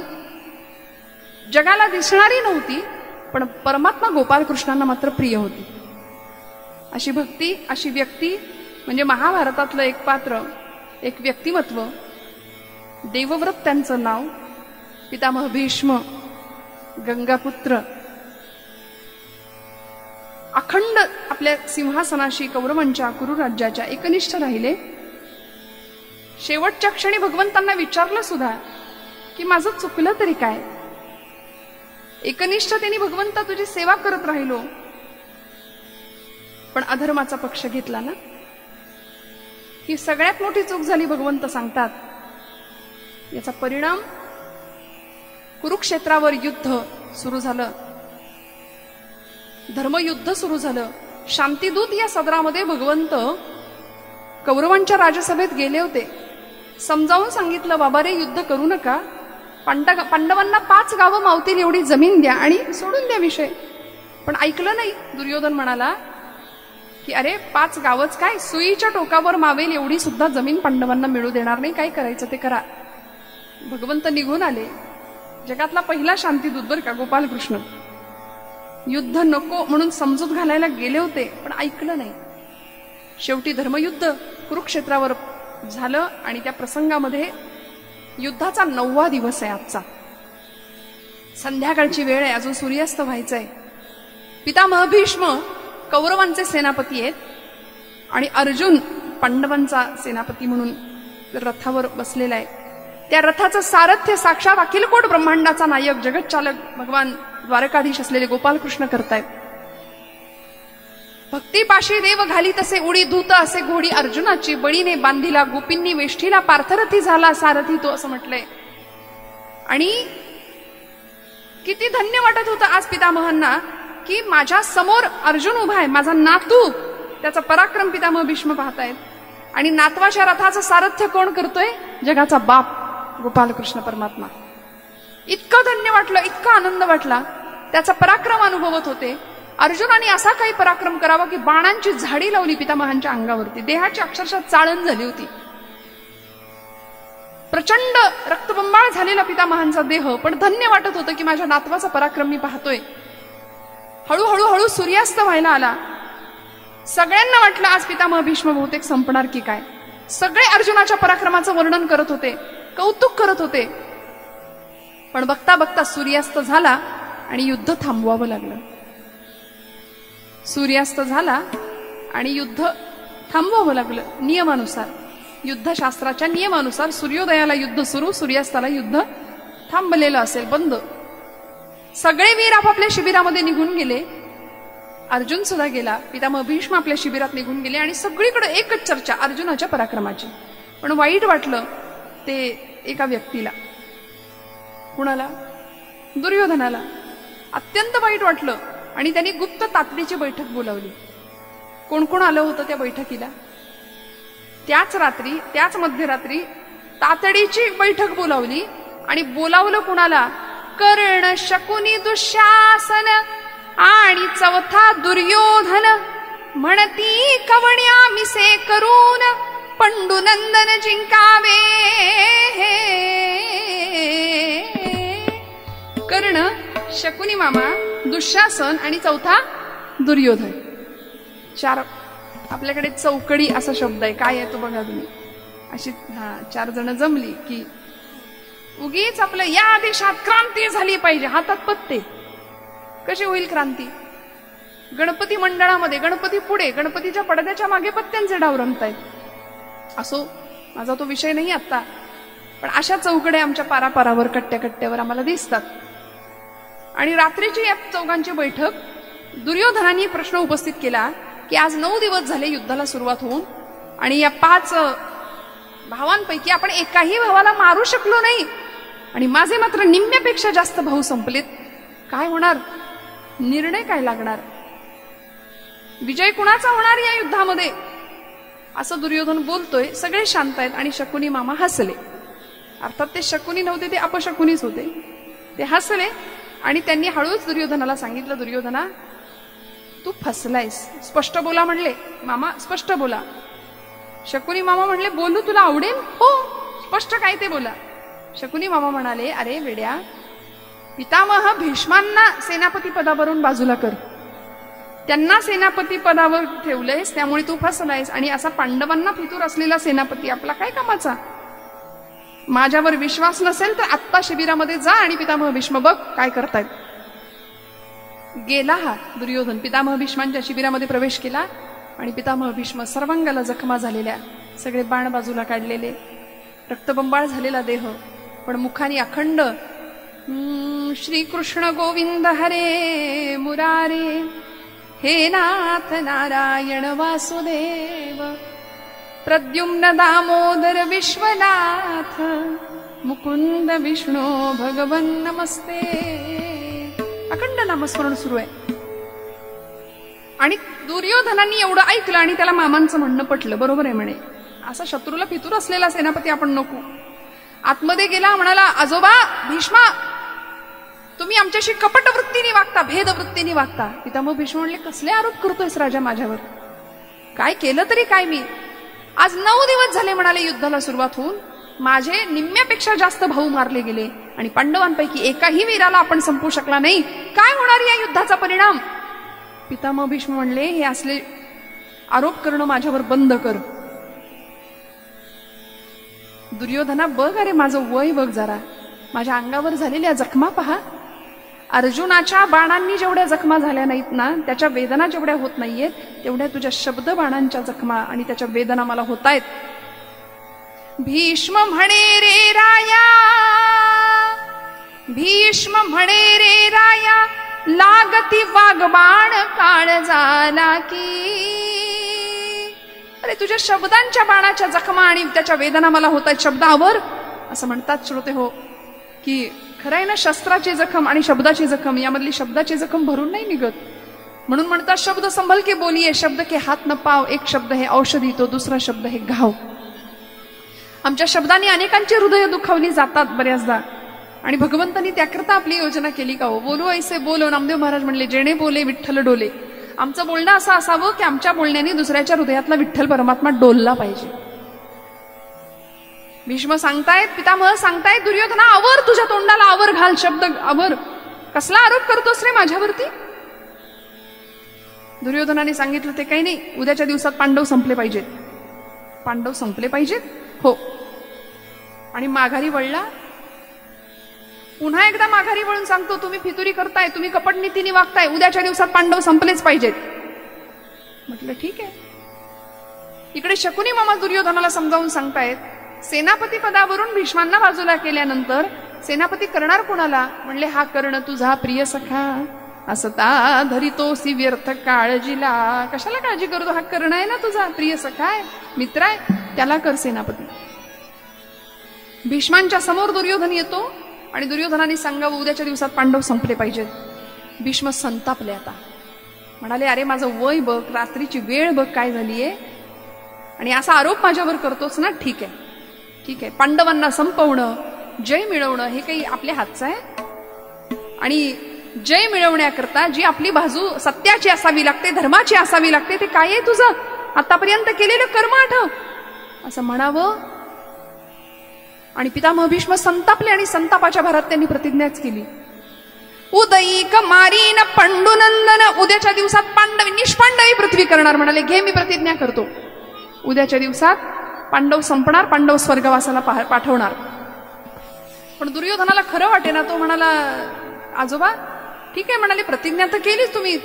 जगाला दिसणारी नव्हती, पण परमात्मा गोपालकृष्णांना मात्र प्रिय होती, अशी भक्ती, अशी व्यक्ती म्हणजे महाभारतातलं एक पात्र, एक व्यक्तिमत्व. देवव्रत त्यांचं नाव. पितामह भीष्म, गंगापुत्र, अखंड आपल्या सिंहासनाशी कौरवांच्या कुरु राज्याच्या एकनिष्ठ राहिले. शेवटच्या क्षणी भगवंतांना विचारलं सुद्धा की माझं चुकलं तरी काय, एकनिष्ठतेने भगवंता तुझी सेवा करत राहिलो, पण अधर्माचा पक्ष घेतला ना, ही सगळ्यात मोठी चूक झाली भगवंत सांगतात. याचा परिणाम कुरुक्षेत्रावर युद्ध सुरू झालं, धर्मयुद्ध सुरू झालं. शांतिदूत या सदरामध्ये भगवंत कौरवांच्या राजसभेत गेले होते. समजावून सांगितलं, बाबा रे, युद्ध करू नका, पांडवांना 5 गावं मावतील एवढी जमीन द्या आणि सोडून द्या विषय. पण ऐकलं नाही. दुर्योधन म्हणाला की अरे 5 गावच काय, सुईच्या टोकावर मावेल एवढी सुद्धा जमीन पांडवांना मिळू देणार नाही, काय करायचं ते करा. भगवंत निघून आले. जगातला पहिला शांतिदूत बरं का गोपालकृष्ण. युद्ध नको म्हणून समजूत घालायला गेले होते, पण ऐकलं नाही. शेवटी धर्मयुद्ध कुरुक्षेत्रावर झालं आणि त्या प्रसंगामध्ये युद्धाचा 9वा दिवस आहे आजचा. संध्याकाळची वेळ आहे, अजून सूर्यास्त व्हायचंय. पितामह भीष्म कौरवांचे सेनापती आहेत आणि अर्जुन पांडवांचा सेनापती म्हणून रथावर बसलेला आहे. त्या रथाचं सारथ्य साक्षात अखिलकोट ब्रह्मांडाचा नायक जगतचालक भगवान द्वारकाधीश असलेले गोपालकृष्ण करतायत. भक्तीपाशी देव घाली तसे उडी धूत असे घोडी अर्जुनाची, बळीने बांधिला गोपींनी वेष्ठीला, पार्थरथी झाला सारथी तो, असं म्हटलंय. आणि किती धन्य वाटत होतं आज पितामहांना की माझ्या समोर अर्जुन उभा आहे, माझा नातू, त्याचा पराक्रम पितामह भीष्म पाहतायत. आणि नातवाच्या रथाचं सारथ्य कोण करतोय? जगाचा बाप गोपालकृष्ण परमात्मा. इतकं धन्य वाटलं, इतका आनंद वाटला. त्याचा पराक्रम अनुभवत होते. अर्जुनाने असा काही पराक्रम करावा की बाणांची झाडी लावली पितामहांच्या अंगावरती. देहाची अक्षरशः चाळण झाली होती. प्रचंड रक्तबंबाळ झालेला पितामहांचा देह, पण धन्य वाटत होतं की माझ्या नातवाचा पराक्रम मी पाहतोय. हळूहळू हळू सूर्यास्त व्हायला आला. सगळ्यांना वाटलं आज पितामह भीष्म बहुतेक संपणार की काय. सगळे अर्जुनाच्या पराक्रमाचं वर्णन करत होते, कौतुक करत होते. पण बघता बघता सूर्यास्त झाला आणि युद्ध थांबवावं लागलं. सूर्यास्त झाला आणि युद्ध थांबवावं लागलं. नियमानुसार, युद्धशास्त्राच्या नियमानुसार सूर्योदयाला युद्ध सुरू, सूर्यास्ताला युद्ध थांबलेलं असेल, बंद. सगळे वीर आपापल्या शिबिरामध्ये निघून गेले. अर्जुन सुद्धा गेला. पितामह भीष्म आपल्या शिबिरात निघून गेले आणि सगळीकडे एकच चर्चा अर्जुनाच्या पराक्रमाची. पण वाईट वाटलं ते एका व्यक्तीला. कुणाला? दुर्योधनाला. अत्यंत वाईट वाटलं आणि त्यांनी गुप्त तातडीची बैठक बोलावली. कोण कोण आलं होतं त्या बैठकीला? त्याच रात्री, त्याच मध्यरात्री तातडीची बैठक बोलावली. आणि बोलावलं कुणाला? कर्ण, शकुनी, दुःशासन आणि चौथा दुर्योधन. म्हणती कवड्या मिसे करून पंडुनंदन जिंकावे. कर्ण, शकुनी मामा, दुःशासन आणि चौथा दुर्योधन. चार, आपल्याकडे चौकडी असा शब्द आहे. काय आहे तो बघा तुम्ही. अशी 4 जण जमली की उगीच आपलं या देशात क्रांती झाली पाहिजे, हातात पत्ते. कशी होईल क्रांती? गणपती मंडळामध्ये, गणपती पुढे, गणपतीच्या पडद्याच्या मागे पत्त्यांचे डाव रंगतायत. असो, माझा तो विषय नाही आता. पण अशा चौकड्या आमच्या पारापारावर, कट्ट्याकट्ट्यावर आम्हाला दिसतात. आणि रात्रीची या चौघांची बैठक. दुर्योधनाने प्रश्न उपस्थित केला की आज 9 दिवस झाले युद्धाला सुरुवात होऊन आणि या 5 भावांपैकी आपण एकाही भावाला मारू शकलो नाही आणि माझे मात्र निम्म्यापेक्षा जास्त भाऊ संपलेत. काय होणार? निर्णय काय लागणार? विजय कुणाचा होणार या युद्धामध्ये? असं दुर्योधन बोलतोय. सगळे शांत आहेत आणि शकुनी मामा हसले. अर्थात ते शकुनी नव्हते, ते अपशकुनीच होते. ते हसले आणि त्यांनी हळूच दुर्योधनाला सांगितलं, दुर्योधना तू फसलायस, स्पष्ट बोला म्हणले. मामा स्पष्ट बोला. शकुनी मामा म्हणले, बोलू तुला आवडेल? हो, स्पष्ट काय ते बोला. शकुनी मामा म्हणाले, अरे वेड्या, पितामह भीष्मांना सेनापती पदावरून बाजूला कर. त्यांना सेनापती पदावर ठेवलंयस, त्यामुळे तू फसलायस. आणि असा पांडवांना फितूर असलेला सेनापती आपला काय कामाचा? माझ्यावर विश्वास नसेल तर आत्ता शिबिरामध्ये जा आणि पितामह भीष्म बघ काय करतायत. गेला हा दुर्योधन, पितामह भीष्मांच्या शिबिरामध्ये प्रवेश केला आणि पितामह भीष्म सर्वांगाला जखमा झालेल्या, सगळे बाण बाजूला काढलेले, रक्तबंबाळ झालेला देह, पण मुखाने अखंड श्रीकृष्ण गोविंद हरे मुरारे, हे नाथ नारायण वासुदेव, प्रद्युम्न दामोदर विश्वनाथ, मुकुंद विष्णू भगवन नमस्ते. अखंड नामस्मरण सुरू आहे. आणि दुर्योधनांनी एवढं ऐकलं आणि त्याला मामांचं म्हणणं पटलं. बरोबर आहे म्हणे, असा शत्रूला फितूर असलेला सेनापती आपण नको. आतमध्ये गेला, म्हणाला, आजोबा भीष्मा, तुम्ही आमच्याशी कपट वृत्तीने वागता, भेद वृत्तीने वागता. पितामह भीष्म म्हणले, कसले आरोप करतोयस राजा माझ्यावर? काय केलं तरी काय मी? आज 9 दिवस झाले म्हणाले युद्धाला सुरुवात होऊन, माझे निम्म्यापेक्षा जास्त भाऊ मारले गेले आणि पांडवांपैकी एकाही वीराला आपण संपवू शकला नाही. काय होणार या युद्धाचा परिणाम? पितामह भीष्म म्हणले, हे असले आरोप करणं माझ्यावर बंद कर. दुर्योधना, बघ अरे माझं वय बघ जरा, माझ्या अंगावर झालेल्या जखमा पहा. अर्जुनाच्या बाणांनी जेवढ्या जखमा झाल्या नाहीत ना, त्याच्या वेदना जेवढ्या होत नाहीयेत, तेवढ्या तुझ्या शब्द बाणांच्या जखमा आणि त्याच्या वेदना मला होत आहेत. भीष्म म्हणे रे राया, भीष्म म्हणे रे राया, लागती वागबाण काळ झाला की. अरे तुझ्या शब्दांच्या बाणाच्या जखमा आणि त्याच्या वेदना मला होत आहेत, शब्दावर असं म्हणतात श्रोते हो. की खरं आहे ना, शस्त्राची जखम आणि शब्दाची जखम यामधली शब्दाची जखम भरून नाही निघत. म्हणून म्हणतात शब्द संभल के बोलिये, शब्द के हात न पाव. एक शब्द हे औषधी, तो दुसरा शब्द हे घाव. आमच्या शब्दांनी अनेकांची हृदय दुखावली जातात बऱ्याचदा, आणि भगवंतांनी त्याकरता आपली योजना केली का हो. बोलू ऐसे बोलो, नामदेव महाराज म्हणले जेणे बोले विठ्ठल डोले. आमचं बोलणं असं असावं की आमच्या बोलण्याने दुसऱ्याच्या हृदयातला विठ्ठल परमात्मा डोलला पाहिजे. भीष्म सांगतायत, पितामह सांगतायत, दुर्योधना आवर, तुझ्या तोंडाला आवर घाल, शब्द आवर. कसला आरोप करतोस रे माझ्यावरती. दुर्योधनाने सांगितलं ते काही नाही, उद्याच्या दिवसात पांडव संपले पाहिजेत. पांडव संपले पाहिजेत हो. आणि माघारी वळला. पुन्हा एकदा माघारी वळून सांगतो, तुम्ही फितुरी करताय, तुम्ही कपट नीतीने वागताय, उद्याच्या दिवसात पांडव संपलेच पाहिजेत. म्हटलं ठीक आहे. इकडे शकुनी मामा दुर्योधनाला समजावून सांगतायत, सेनापती पदावरून भीष्मांना बाजूला केल्यानंतर सेनापती करणार कोणाला. म्हणले हा कर्ण तुझा प्रिय सखा, असता धरितोसी व्यर्थ काळजीला. कशाला काळजी करतो, हा कर्ण आहे ना तुझा प्रिय सखा आहे, मित्र आहे, त्याला कर सेनापती. भीष्मांच्या समोर दुर्योधन येतो आणि दुर्योधनाने सांगावं उद्याच्या दिवसात पांडव संपले पाहिजेत. भीष्म संतापले. आता म्हणाले अरे माझं वय बघ, रात्रीची वेळ बघ काय झालीये, आणि असा आरोप माझ्यावर करतोच ना. ठीक आहे ठीक आहे, पांडवांना संपवणं, जय मिळवणं हे काही आपल्या हातचं आहे. आणि जय मिळवण्याकरता जी आपली बाजू सत्याची असावी लागते, धर्माची असावी लागते, ते काय आहे तुझं आतापर्यंत केलेलं कर्म आठव, असं म्हणावं. आणि पितामह भीष्म संतापले आणि संतापाच्या भरात त्यांनी प्रतिज्ञाच केली, उदयिक मारीन पंडुनंदन. उद्याच्या दिवसात पांडव निष्पांडवी पृथ्वी करणार. म्हणाले घे मी प्रतिज्ञा करतो, उद्याच्या दिवसात पांडव संपणार, पांडव स्वर्गवासाला पाठवणार. पण दुर्योधनाला खरं वाटे ना. तो म्हणाला आजोबा ठीक आहे, म्हणाले प्रतिज्ञा तर केलीच तुम्ही.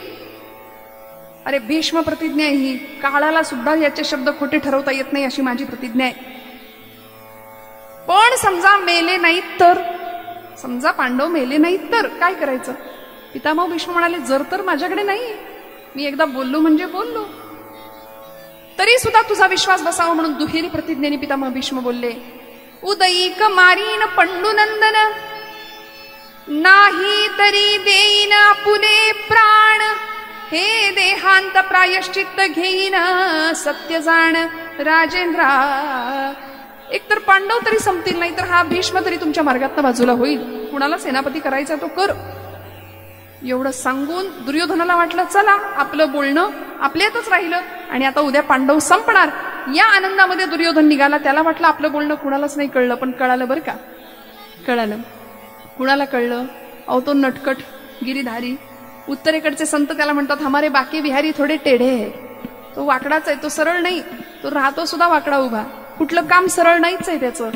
अरे भीष्म प्रतिज्ञा ही, काळाला सुद्धा याचे शब्द खोटे ठरवता येत नाही अशी माझी प्रतिज्ञा आहे. पण समजा मेले नाहीत तर, समजा पांडव मेले नाहीत तर काय करायचं. पितामह भीष्म म्हणाले जर तर माझ्याकडे नाही, मी एकदा बोललो म्हणजे बोललो, तरी सुद्धा तुझा विश्वास बसावा म्हणून दुहेरी प्रतिज्ञेने पितामह भीष्म बोलले, उदयिक मारीन पंडुनंदन, नाही तरी देईन आपुले प्राण, हे देहांत प्रायश्चित्त घेईन सत्य जाण राजेंद्रा. एकतर पांडव तरी संपतील, नाही तर हा भीष्म तरी तुमच्या मार्गात बाजूला होईल. कुणाला सेनापती करायचा तो कर. एवढं सांगून दुर्योधनाला वाटलं चला आपलं बोलणं आपल्यातच राहिलं, आणि आता उद्या पांडव संपणार. या आनंदामध्ये दुर्योधन निघाला. त्याला वाटलं आपलं बोलणं कुणालाच नाही कळलं, पण कळालं बरं का. कळालं. कुणाला कळलं. अहो तो नटकट गिरीधारी, उत्तरेकडचे संत त्याला म्हणतात हमारे बाकी बिहारी थोडे टेढे आहे. तो वाकडाच आहे, तो सरळ नाही. तो राहतो सुद्धा वाकडा उभा, कुठलं काम सरळ नाहीच आहे त्याचं.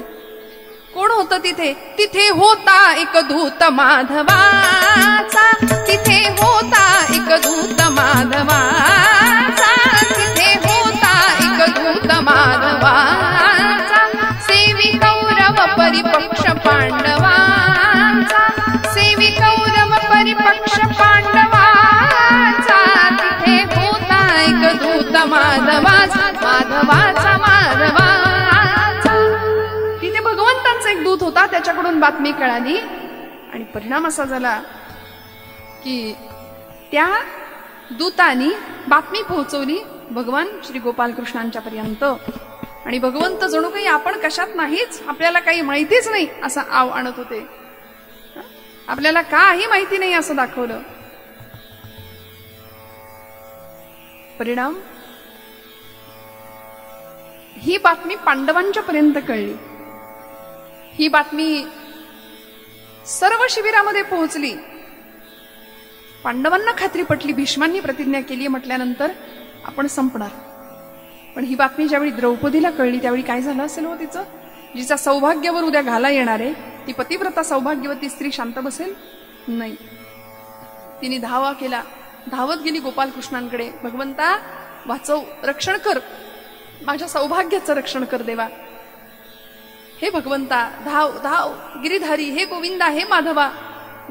कोण होतं तिथे. तिथे होता एक दूत माधवाचा, तिथे होता एक दूत माधवाचा, तिथे होता एक दूत माधवाचा, सेवी कौरव परिपक्ष पांडवाचा, सेवी कौरव परिपक्ष पांडवाचा, तिथे होता एक दूत माधवाचा, माधवाचा माधवा. एक दूत होता, त्याच्याकडून बातमी कळाली आणि परिणाम असा झाला की त्या दूतानी बातमी पोहोचवली भगवान श्री गोपालकृष्णांच्या पर्यंत. आणि भगवंत जणू काही आपण कशात नाहीच, आपल्याला काही माहितीच नाही असं आव आणत होते. आपल्याला काही माहिती नाही असं दाखवलं. परिणाम ही बातमी पांडवांच्या पर्यंत कळली. ही बातमी सर्व शिबिरामध्ये पोहोचली. पांडवांना खात्री पटली, भीष्मांनी प्रतिज्ञा केली म्हटल्यानंतर आपण संपणार. पण ही बातमी ज्यावेळी द्रौपदीला कळली त्यावेळी काय झालं असेल हो तिचं. जिचा सौभाग्यावर उद्या घाला येणार आहे, ती पतिव्रता सौभाग्यवती स्त्री शांत बसेल नाही. तिने धावा केला, धावत गेली गोपालकृष्णांकडे. भगवंता वाचव, रक्षण कर, माझ्या सौभाग्याचं रक्षण कर देवा. हे भगवंता धाव धाव, गिरीधारी, हे गोविंदा, हे माधवा.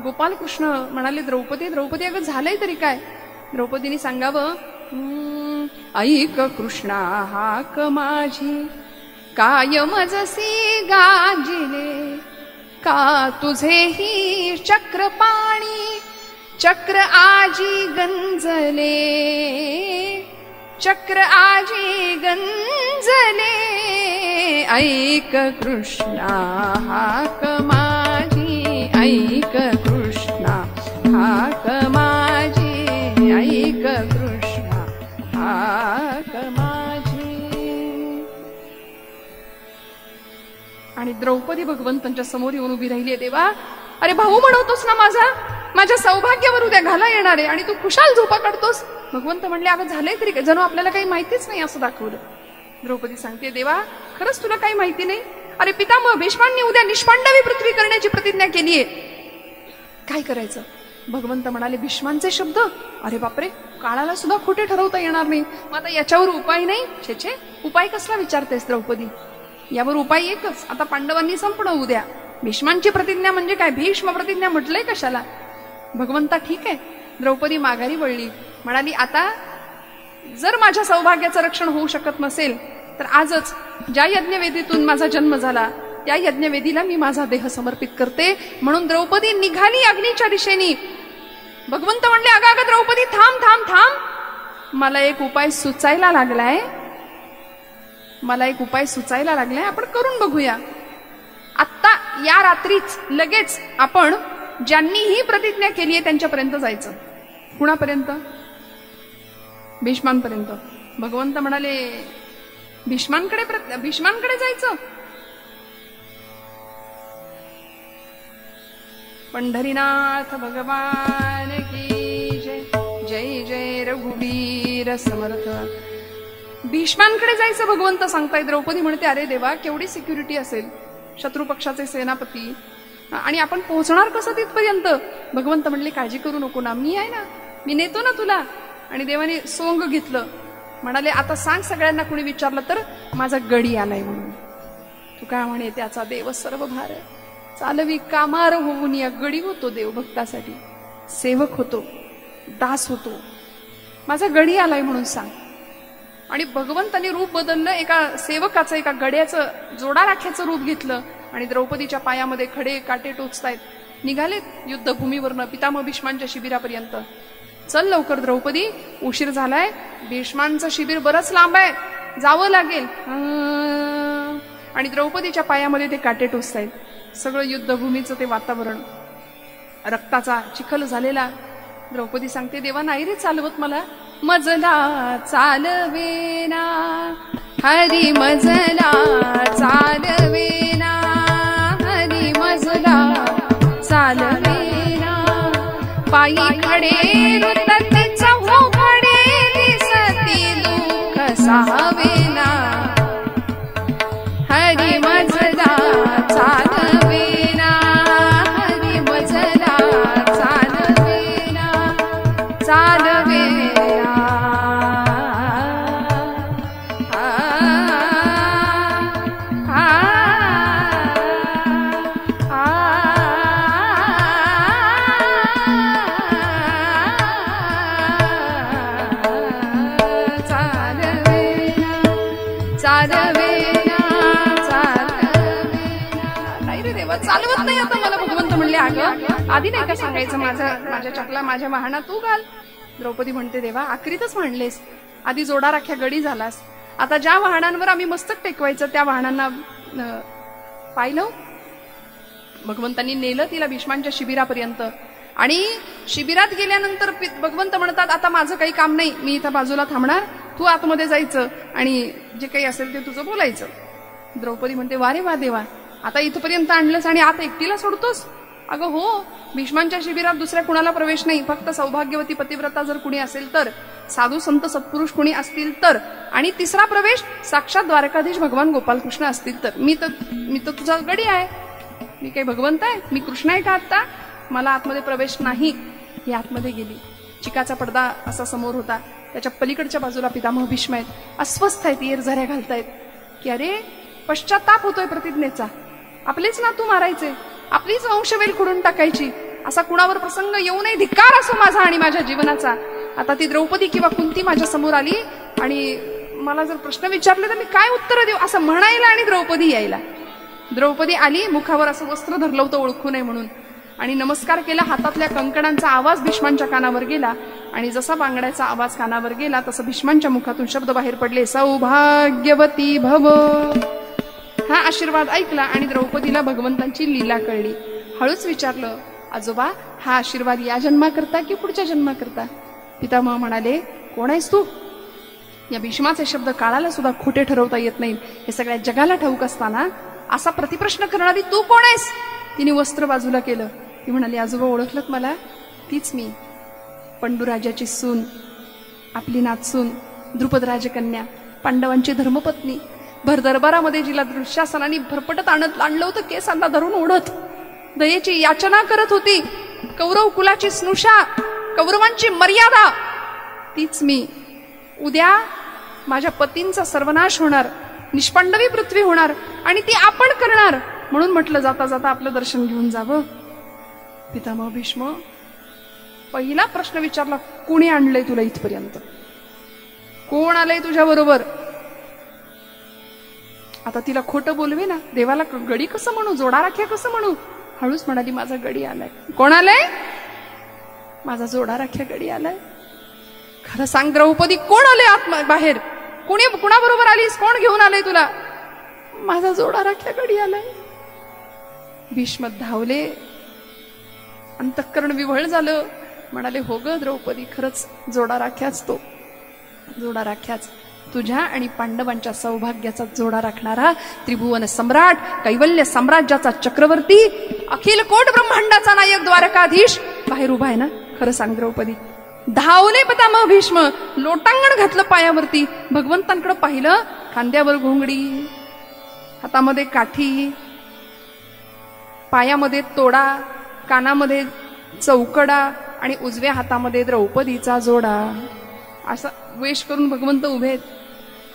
गोपालकृष्ण म्हणाले द्रौपदी, द्रौपदी अगं झालंय तरी काय. द्रौपदीने सांगावं, ऐक कृष्णा हाक माझी, काय मजसी गाजिले, का तुझेही चक्रपाणी चक्र आजी गंजले, चक्र आजी गंजले, ऐक कृष्णा हाक माझी, ऐक कृष्णा हाक माझी, ऐक कृष्णा हाक माझी. आणि द्रौपदी भगवंतांच्या समोर येऊन उभी राहिली. देवा, अरे भाऊ म्हणतोस ना माझ्या सौभाग्यावर उद्या घाला येणार आहे आणि तू खुशाल झोपा काढतोस. भगवंत म्हणले, अगं झालंय तरी काय, जणू आपल्याला काही माहितीच नाही असं दाखवलं. द्रौपदी सांगते, देवा खरंच तुला काही माहिती नाही? अरे पितामह भीष्मांनी उद्या निष्पांडवी पृथ्वी करण्याची प्रतिज्ञा केलीये, काय करायचं? भगवंत म्हणाले, भीष्मांचे शब्द, अरे बापरे, काळाला सुद्धा खोटे ठरवता येणार नाही. मग आता याच्यावर उपाय नाही? छे, उपाय कसला विचारतेस द्रौपदी? यावर उपाय एकच, आता पांडवांनी संपणं उद्या. भीष्मांची प्रतिज्ञा म्हणजे काय? भीष्म प्रतिज्ञा म्हटलंय कशाला? भगवंता ठीक आहे. द्रौपदी माघारी वळली, म्हणाली, आता जर माझ्या सौभाग्याचं रक्षण होऊ शकत नसेल तर आजच ज्या यज्ञवेदीतून माझा जन्म झाला त्या यज्ञवेदीला मी माझा देह समर्पित करते. म्हणून द्रौपदी निघाली अग्नीच्या दिशेने. भगवंत म्हणले, अगं द्रौपदी, थांब थांब थांब, मला एक उपाय सुचायला लागलाय, मला एक उपाय सुचायला लागलाय, आपण करून बघूया. आत्ता या रात्रीच लगेच आपण ज्यांनी ही प्रतिज्ञा केली आहे त्यांच्यापर्यंत जायचं. कुणापर्यंत? भीष्मांपर्यंत. भगवंत म्हणाले, भीष्मांकडे जायचं? पंढरीनाथ भगवान की जय. जय जय रघुवीर समर्थ. भीष्मांकडे जायचं भगवंत सांगताय. द्रौपदी म्हणते, अरे देवा, केवढी सिक्युरिटी असेल, शत्रू पक्षाचे सेनापती, आणि आपण पोहोचणार कसं तिथपर्यंत? भगवंत म्हणले, काळजी करू नको ना, मी आहे ना, मी नेतो ना तुला. आणि देवाने सोंग घेतलं. म्हणाले, आता सांग सगळ्यांना, कुणी विचारलं तर माझा गडी आलाय म्हणून. तू काय म्हणे, त्याचा देव सर्व भार चालवी कामार होऊन या गडी होतो. देव भक्तासाठी सेवक होतो, दास होतो, माझा गडी आलाय म्हणून सांग. आणि भगवंतांनी रूप बदललं, एका सेवकाचं, एका गड्याचं, जोडा राख्याचं रूप घेतलं आणि द्रौपदीच्या पायामध्ये खडे काटे टोचतायत. निघालेत युद्धभूमीवरनं पितामह भीष्मांच्या शिबिरापर्यंत. चल लवकर द्रौपदी, उशीर झालाय, भीष्मांचं शिबिर बरंच लांब आहे, जावं लागेल. आणि द्रौपदीच्या पायामध्ये ते काटे टोचतायत. सगळं युद्धभूमीचं ते वातावरण रक्ताचा चिखल झालेला. द्रौपदी सांगते, देवा नाही रे चालवत मला, मजला चालवेना हरी, मजला चालवेना हरी, मजला चालवेना. पायी खडे रुतते चौघडे, दिसती दुःख सावेना हरी, मजला चालवेना हरी, मजला चालवेना चालवेना. चालवत नाही आता मला. भगवंत म्हणले, अगं आधी नाही का सांगायचं, माझ्या चकला माझ्या वाहना तू घाल. द्रौपदी म्हणते, देवा आखरीतच म्हणलेस, आधी जोडा राख्या गडी झालास, आता ज्या वाहनांवर आम्ही मस्तक टेकवायचं त्या वाहनांना पाहिलं. भगवंतांनी नेलं तिला भीष्मांच्या शिबिरापर्यंत. आणि शिबिरात गेल्यानंतर भगवंत म्हणतात, आता माझं काही काम नाही, मी इथं बाजूला थांबणार, तू आतमध्ये जायचं आणि जे काही असेल ते तुझं बोलायचं. द्रौपदी म्हणते, वा रे वा देवा, आता इथपर्यंत आणलंस आणि आता एकटीला सोडतोस? अगं हो, भीष्मांच्या शिबिरात दुसऱ्या कुणाला प्रवेश नाही, फक्त सौभाग्यवती पतिव्रता जर कुणी असेल तर, साधू संत सत्पुरुष कुणी असतील तर, आणि तिसरा प्रवेश साक्षात द्वारकाधीश भगवान गोपालकृष्ण असतील तर. मी तर तुझा गडी आहे, मी काही भगवंत आहे? मी कृष्ण आहे का आता? मला आतमध्ये प्रवेश नाही. ही आतमध्ये गेली. चिकाचा पडदा असा समोर होता, त्याच्या पलीकडच्या बाजूला पितामह भीष्म आहेत, अस्वस्थ आहेत, येर झऱ्या घालतायत की अरे पश्चाताप होतोय प्रतिज्ञेचा, आपलेच नातू मारायचे, आपलीच वंशवेल खुडून टाकायची, असा कुणावर प्रसंग येऊ नये, धिक्कार असो माझा आणि माझ्या जीवनाचा. आता ती द्रौपदी किंवा कुंती माझ्या समोर आली आणि मला जर प्रश्न विचारले तर मी काय उत्तर देऊ, असं म्हणायला आणि द्रौपदी यायला. द्रौपदी आली, मुखावर असं वस्त्र धरलं होतं ओळखू नये म्हणून, आणि नमस्कार केला. हातातल्या कंकणांचा आवाज भीष्मांच्या कानावर गेला, आणि जसा बांगड्याचा आवाज कानावर गेला तसं भीष्मांच्या मुखातून शब्द बाहेर पडले, सौभाग्यवती भव. हा आशीर्वाद ऐकला आणि द्रौपदीला भगवंतांची लीला कळली. हळूच विचारलं, आजोबा हा आशीर्वाद या जन्माकरता की पुढच्या जन्माकरता? पितामह म्हणाले, कोण आहेस तू? या भीष्माचे शब्द काळाला सुद्धा खोटे ठरवता येत नाहीत, हे सगळ्या जगाला ठाऊक असताना असा प्रतिप्रश्न करणारी तू कोण आहेस? तिने वस्त्र बाजूला केलं. ती म्हणाली, आजोबा ओळखलत मला? तीच मी, पंडूराजाची सून, आपली नातसून, द्रुपद राजकन्या, पांडवांची धर्मपत्नी. भर दरबारामध्ये जिला दुःशासनाने भरपटत आणलं होतं, केसांना धरून ओढत दयेची याचना करत होती, कौरव कुलाची स्नुषा, कौरवांची मर्यादा, तीच मी. उद्या माझ्या पतींचा सर्वनाश होणार, निष्पांडवी पृथ्वी होणार, आणि ती आपण करणार. म्हणून म्हटलं जाता जाता आपलं दर्शन घेऊन जावं. पितामह भीष्म पहिला प्रश्न विचारला, कोणी आणलंय तुला इथपर्यंत? कोण आलंय तुझ्या बरोबर? आता तिला खोटं बोलवे ना, देवाला गडी कसं म्हणू, जोडा राख्या कसं म्हणू? हळूच म्हणाली, माझा गडी आलाय. कोण आलाय? माझा जोडा राख्या गडी आलाय. खरं सांग द्रौपदी, कोण आले आत बाहेर? कुणाबरोबर आलीस? कोण घेऊन आलंय तुला? माझा जोडा राख्या गडी आलाय. भीष्म धावले, अंतःकरण विव्हळ झालं. म्हणाले, हो ग द्रौपदी, खरंच जोडा राख्याच तो, जोडा राख्याच. तुझ्या आणि पांडवांच्या सौभाग्याचा जोडा राखणारा त्रिभुवन सम्राट, कैवल्य साम्राज्याचा चक्रवर्ती, अखिल कोट ब्रह्मांडाचा नायक, द्वारकाधीश बाहेर उभा आहे ना? खरं सांग द्रौपदी. धावले पितामह भीष्म, लोटांगण घातलं पायावरती, भगवंतांकडे पाहिलं. खांद्यावर घोंगडी, हातामध्ये काठी, पायामध्ये तोडा, कानामध्ये चौकडा, आणि उजव्या हातामध्ये द्रौपदीचा जोडा. असा वेश करून भगवंत उभे आहेत.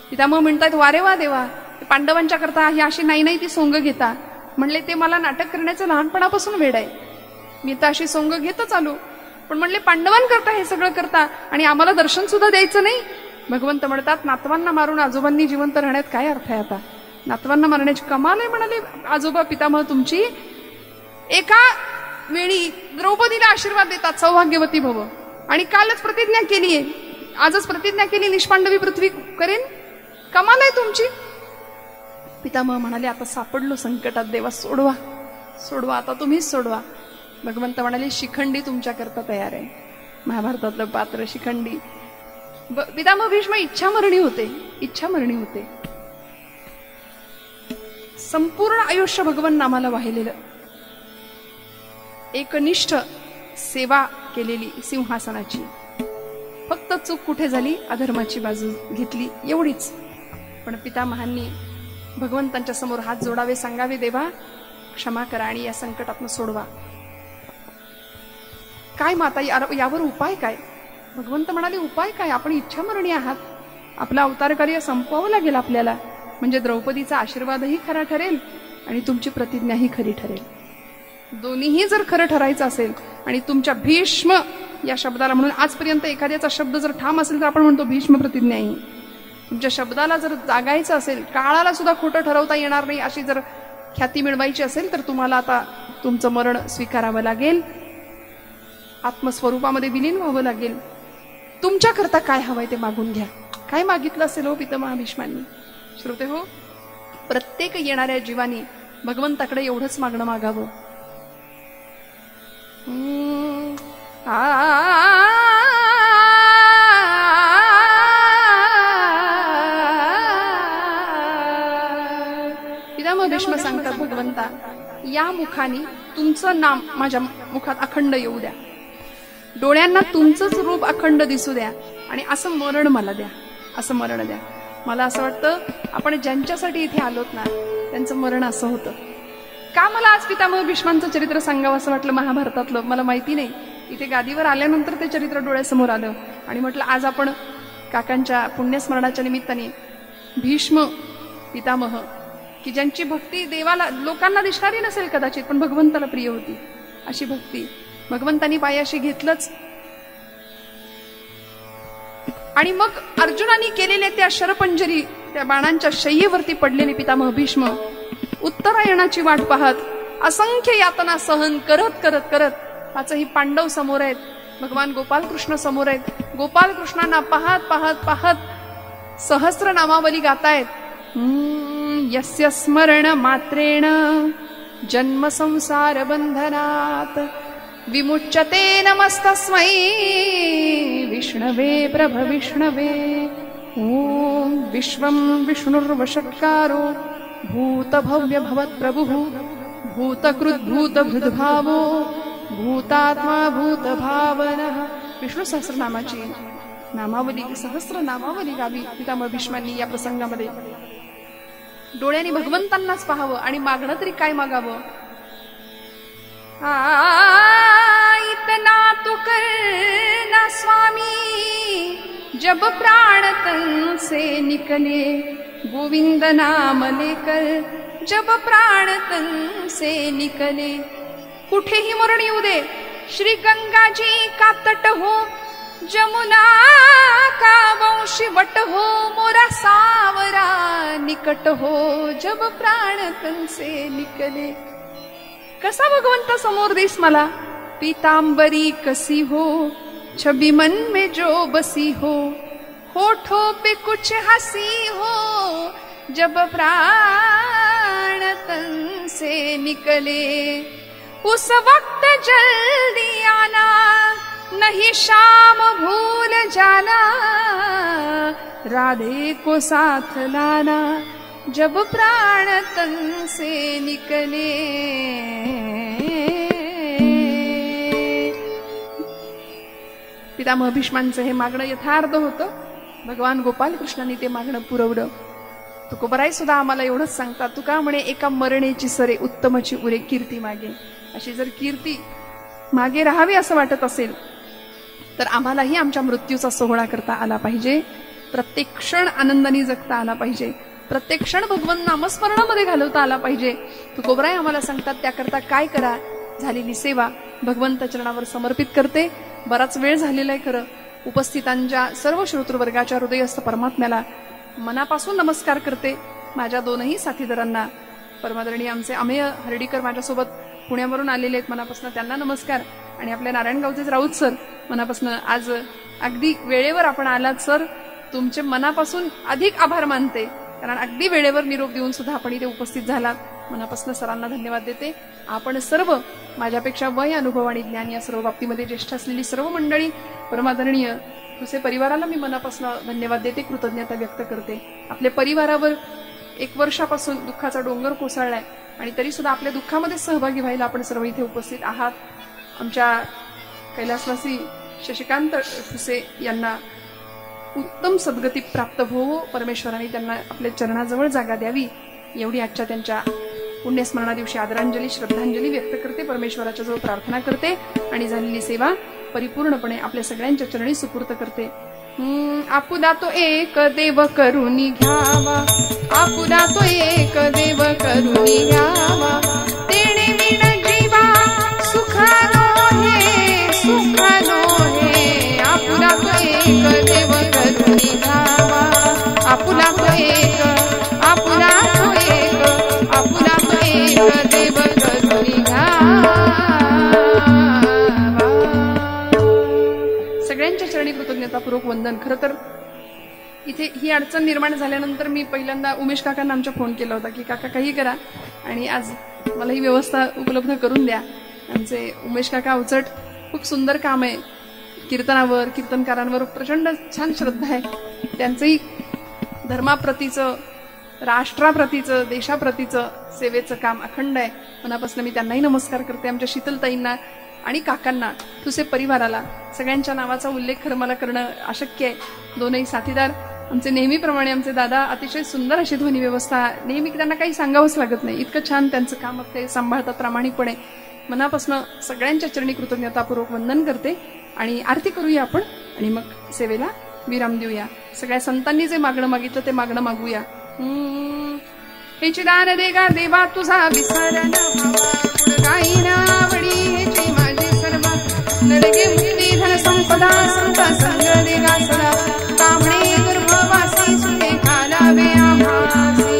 पितामह म्हणतात, वारे वा देवा, पांडवांच्या करता ही अशी नाही ती सोंग घेता. म्हणले, ते मला नाटक करण्याचं लहानपणापासून वेड आहे, मी तर अशी सोंग घेतच आलो, पण म्हणले पांडवांकरता हे सगळं करता आणि आम्हाला दर्शन सुद्धा द्यायचं नाही. भगवंत म्हणतात, नातवांना मारून आजोबांनी जिवंत राहण्यात काय अर्थ आहे? आता नातवांना मारण्याची कमाल आहे. म्हणाले, आजोबा पितामह तुमची एका वेळी द्रौपदीला आशीर्वाद देतात, सौभाग्यवती भव, आणि कालच प्रतिज्ञा केलीये, आजच प्रतिज्ञा केली, निष्पांडवी पृथ्वी करेन. कमाल आहे तुमची. पितामह म्हणाले, आता सापडलो संकटात, देवा सोडवा, सोडवा, आता तुम्हीच सोडवा. भगवंत म्हणाले, शिखंडी तुमच्याकरता तयार आहे. महाभारतातलं पात्र शिखंडी. पितामह भीष्म इच्छामरणी होते, इच्छामरणी होते. संपूर्ण आयुष्य भगवंत नामाला वाहिलेलं, एकनिष्ठ सेवा केलेली सिंहासनाची. फक्त चूक कुठे झाली? अधर्माची बाजू घेतली, एवढीच. पण पितामहांनी भगवंतांच्या समोर हात जोडावे, सांगावे, देवा क्षमा करा आणि या संकटातून सोडवा. काय माता, यावर उपाय काय? भगवंत म्हणाले, उपाय काय? आपण इच्छामरणी आहात, आपलं अवतार कार्य संपवावं लागेल आपल्याला, म्हणजे द्रौपदीचा आशीर्वादही खरा ठरेल आणि तुमची प्रतिज्ञाही खरी ठरेल. दोन्हीही जर खरं ठरायचं असेल, आणि तुमच्या भीष्म या शब्दाला, म्हणून आजपर्यंत एखाद्याचा शब्द जर ठाम असेल तर आपण म्हणतो भीष्म प्रतिज्ञाही. तुमच्या शब्दाला जर जागायचं असेल, काळाला सुद्धा खोटं ठरवता येणार नाही अशी जर ख्याती मिळवायची असेल, तर तुम्हाला आता तुमचं मरण स्वीकारावं लागेल, आत्मस्वरूपामध्ये विलीन व्हावं लागेल. तुमच्याकरता काय हवंय ते मागून घ्या. काय मागितलं असेल हो पितामह भीष्मांनी? श्रोते हो, प्रत्येक येणाऱ्या जीवानी भगवंताकडे एवढंच मागणं मागावं, पितामह भीष्म सांगतात, भगवंता या मुखाने तुमचं नाम माझ्या मुखात अखंड येऊ द्या, डोळ्यांना तुमचंच रूप अखंड दिसू द्या, आणि असं मरण मला द्या, असं मरण द्या. मला असं वाटतं आपण ज्यांच्यासाठी इथे आलोत ना, त्यांचं मरण असं होतं. का मला आज पितामह भीष्मांचं चरित्र सांगावं असं वाटलं महाभारतातलं, मला माहिती नाही. इथे गादीवर आल्यानंतर ते चरित्र डोळ्यासमोर आलं आणि म्हटलं आज आपण काकांच्या पुण्यस्मरणाच्या निमित्ताने भीष्म पितामह, की ज्यांची भक्ती देवाला, लोकांना दिसणारी नसेल कदाचित, पण भगवंताला प्रिय होती, अशी भक्ती भगवंतांनी पायाशी घेतलंच. आणि मग अर्जुनाने केलेल्या त्या शरपंजरी, त्या बाणांच्या शय्येवरती पडलेले पितामह भीष्म उत्तरायणाची वाट पाहत असंख्य यातना सहन करत करत करत पाचही पांडव समोर आहेत, भगवान गोपालकृष्ण समोर आहेत. गोपालकृष्णांना पाहत पाहत पाहत सहस्र नामावली गातायत. यस्य स्मरण मात्रेण जन्म संसार बंधनात विमुच्यते नमस्तस्मै विष्णवे प्रभ विष्णवे. ओम विश्वं विष्णुर्वषट्कारो भूतभव्य भवत्प्रभुः भूतकृद्भूतभृद्भावो भूतात्मा भूतभावनः. विष्णू सहस्रनामाची नामावली, सहस्र नामावली गावी पितामह भीष्मांनी या प्रसंगामध्ये. डोळ्यांनी भगवंतांनाच पाहावं आणि मागणं तरी काय मागावं. इतना तो करना स्वामी जब प्राण तन से निकले, गोविंद नाम लेकर जब प्राण तन से निकले. कुठेही मरण येऊ दे, श्री गंगाजी का तट हो, जमुना का वंशी वट हो, मोरा सावरा निकट हो, जब प्राण तन से निकले. कसा भगवंता समोर दिस मला, पीतांबरी कसी हो, छवि मन में जो बसी हो, होठों पे कुछ हंसी हो, जब प्राण तन से निकले. उस वक्त जल्दी आना, नहीं शाम भूल जाना, राधे को साथ लाना, जब प्राण तन से निकले. पितामह भीष्मांचं हे मागणं यथार्थ होतं. भगवान गोपालकृष्णांनी ते मागणं पुरवलं. तुकोबराय सुद्धा आम्हाला एवढंच सांगतात, तुका म्हणे एका मरणेची सरे उत्तमची उरे कीर्ती मागे. अशी जर कीर्ती मागे राहावी असं वाटत असेल तर आम्हालाही आमच्या मृत्यूचा सोहळा करता आला पाहिजे. प्रत्येक क्षण आनंदाने जगता आला पाहिजे. प्रत्येक क्षण भगवंत नामस्मरणामध्ये घालवता आला पाहिजे. तुकोबराय आम्हाला सांगतात, त्याकरता काय करा. झालेली सेवा भगवंत चरणावर समर्पित करते. बराच वेळ झालेला आहे खरं. उपस्थितांच्या सर्व श्रोतृवर्गाच्या हृदयस्थ परमात्म्याला मनापासून नमस्कार करते. माझ्या दोनही साथीदारांना, परमादरणीय आमचे अमेय हर्डीकर माझ्यासोबत पुण्यावरून आलेले आहेत, मनापासून त्यांना नमस्कार. आणि आपल्या नारायणगावचे राऊत सर, मनापासून आज अगदी वेळेवर आपण आलात सर, तुमचे मनापासून अधिक आभार मानते. कारण अगदी वेळेवर निरोप देऊन सुद्धा आपण इथे उपस्थित झालात. मनापासून सरांना धन्यवाद देते. आपण सर्व माझ्यापेक्षा वय, अनुभव आणि ज्ञान या सर्व बाबतीमध्ये ज्येष्ठ असलेली सर्व मंडळी, परमादरणीय तुझे परिवाराला मी मनापासून धन्यवाद देते, कृतज्ञता व्यक्त करते. आपल्या परिवारावर 1 वर्षापासून दुःखाचा डोंगर कोसळलाय आणि तरी सुद्धा आपल्या दुःखामध्ये सहभागी व्हायला आपण सर्व इथे उपस्थित आहात. आमच्या कैलासवासी शशिकांत ठुसे यांना उत्तम सद्गती प्राप्त हो, परमेश्वराने त्यांना आपल्या चरणाजवळ जागा द्यावी, एवढी आजच्या त्यांच्या पुण्यस्मरणा दिवशी आदरांजली, श्रद्धांजली व्यक्त करते. परमेश्वराच्या जवळ प्रार्थना करते आणि झालेली सेवा परिपूर्णपणे आपल्या सगळ्यांच्या चरणी सुपूर्त करते. आपुला तो एक देव करुणी घ्यावा, आपुला तो एक देव करुणी घ्यावा, तेणे विण जीवा सुखानो हे, सुखानो हे. आपुला तो एक देव करुणी घ्यावा, आपुला तो एक, आपुला तो एक, आपुला तो एक देव करुणी घ्यावा. सगळ्यांच्या चरणी कृतज्ञतापूर्वक वंदन. खरं तर इथे ही अडचण निर्माण झाल्यानंतर मी पहिल्यांदा उमेश काकांना आमच्या फोन केला होता की काका काही करा आणि आज मला ही व्यवस्था उपलब्ध करून द्या. आमचे उमेश काका अवचट, खूप सुंदर काम आहे. कीर्तनावर, कीर्तनकारांवर प्रचंड छान श्रद्धा आहे. त्यांचंही धर्माप्रतीचं, राष्ट्राप्रतीचं, देशाप्रतीचं सेवेचं काम अखंड आहे. मनापासून मी त्यांनाही नमस्कार करते. आमच्या शीतलताईंना आणि काकांना, तुझे परिवाराला, सगळ्यांच्या नावाचा उल्लेख खरं मला करणं अशक्य आहे. दोनही साथीदार आमचे नेहमीप्रमाणे, आमचे दादा अतिशय सुंदर अशी ध्वनी व्यवस्था, नेहमी त्यांना काही सांगावंच लागत नाही, इतकं छान त्यांचं काम ते सांभाळतात प्रामाणिकपणे. मनापासून सगळ्यांच्या चरणी कृतज्ञतापूर्वक वंदन करते आणि आरती करूया आपण आणि मग सेवेला विराम देऊया. सगळ्या संतांनी जे मागणं मागितलं ते मागणं मागूया. हे चिदान देगा देवा तुझा विसर न भावा, गुणगायीना आवडी हेची माझी सर्व, नरगे मुक्ती धन संपदा संत संग देगा सदा, कामणे गर्भवासी सुखे घालावे आभासी.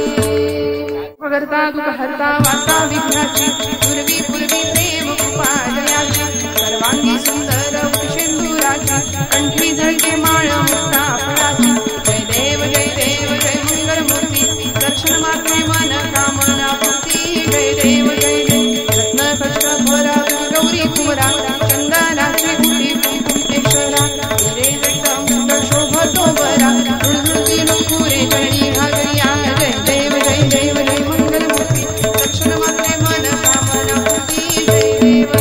वगैरे करता दुःख हरता वार्ता विघ्नाची पूर्वी पूर्वी प्रेम कृपा जयाची सर्वांगी सुंदर शेंदुराची कंठी झळके माळ मुक्ता फळाची जय देव जय मंगल मूर्ती दर्शन मात्रे मन कामना पूर्ती जय देव रत्न कष्ट भरा गौरी कुमरा चंदनाची गुढी कुंकुमेश्वरा हिरे जगदंब शोभतो बरा तुळजुळती नुपुरे चरणी घागरिया जय देव जय मंगल मूर्ती दर्शन मात्रे मन कामना पूर्ती जय देव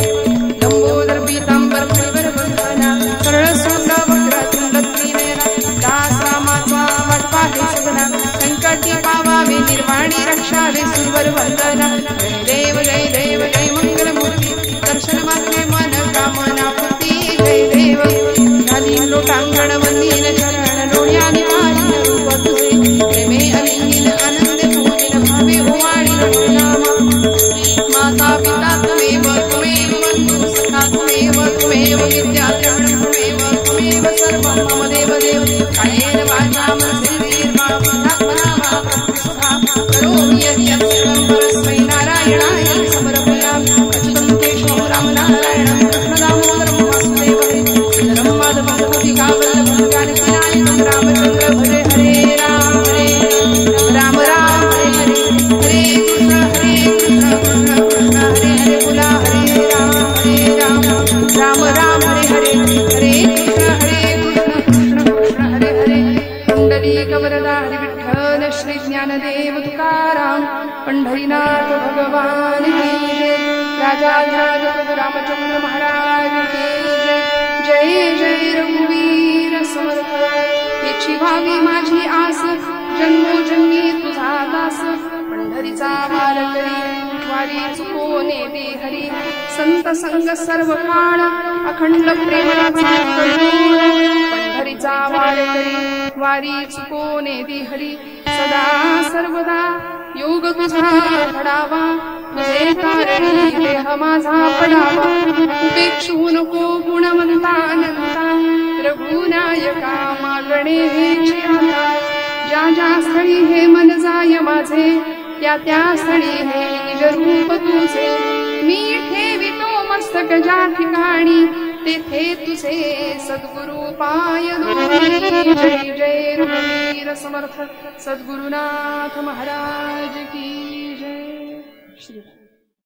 लंबोदर पीतांबर फणीवर बंधना सरळ सूत्र वक्र तुंडती नेरा दास रामाचा वाटपा हे सगना संकटी पावावे निर्वाणी रक्षावे सुरवर वंदना जय देव जय मंगल मूर्ती दर्शन मात्रे मन कामना पूर्ती जय देव झाली लोटांगण वंदीन शरण लोण्याने वाळीन रूप तुझे प्रेमे अलिंगीन आनंद पूजिन भावे ओवाळीन नामा माता पिता तुमेव बंधू सखा तुमेव विद्या द्रविण तुमेव सर्वं मम देव कायेन वाचा मनसेंद्रियेर्वा बुद्ध्यात्मना वा सुखा करोमि यत् सर्वं परस्मै नारायणाय समर्पयामि अच्युतं केशवं रामनारायणं कृष्णदामोदरं वासुदेवं सुन्दरं माधवं गोपिकावल्लभं जानकीनायकं रामचन्द्र भजे हरे राम राम हरे हरे कृष्ण कृष्ण कृष्ण हरे हरे बोला हरे राम राम हरे हरे कृष्ण कृष्ण हरे हरे पुंडलीक वरदा हरि विठ्ठल श्री ज्ञानदेव तुकाराम पंढरीनाथ भगवान की जय राजाधिराज प्रभु रामचंद्र महाराज की जय रघुवीर समर्थ याची व्हावी माझी आस जन्मोजन्मी तुझा दास पंढरीचा वार करी वारी चुकोने दे हरी संत संग सर्व काळ अखंड प्रेमाचा कळून पंढरीचा वार करी वारी चुकोने दे हरी सदा सर्वदा योग तुझा घडावा तुझे कारणी देह माझा पडावा उपेक्षू नको गुणवंता अनंता रघुनायका मागणे हेची आता ज्या स्थळी हे मन जाय माझे त्या स्थळी हे निज रूप तुझे मी ठेवितो मस्तक ज्या ठिकाणी तेथे तुझे सद्गुरु पाय दोरी जय रघुवीर समर्थ सद्गुरुनाथ महाराज की जय श्री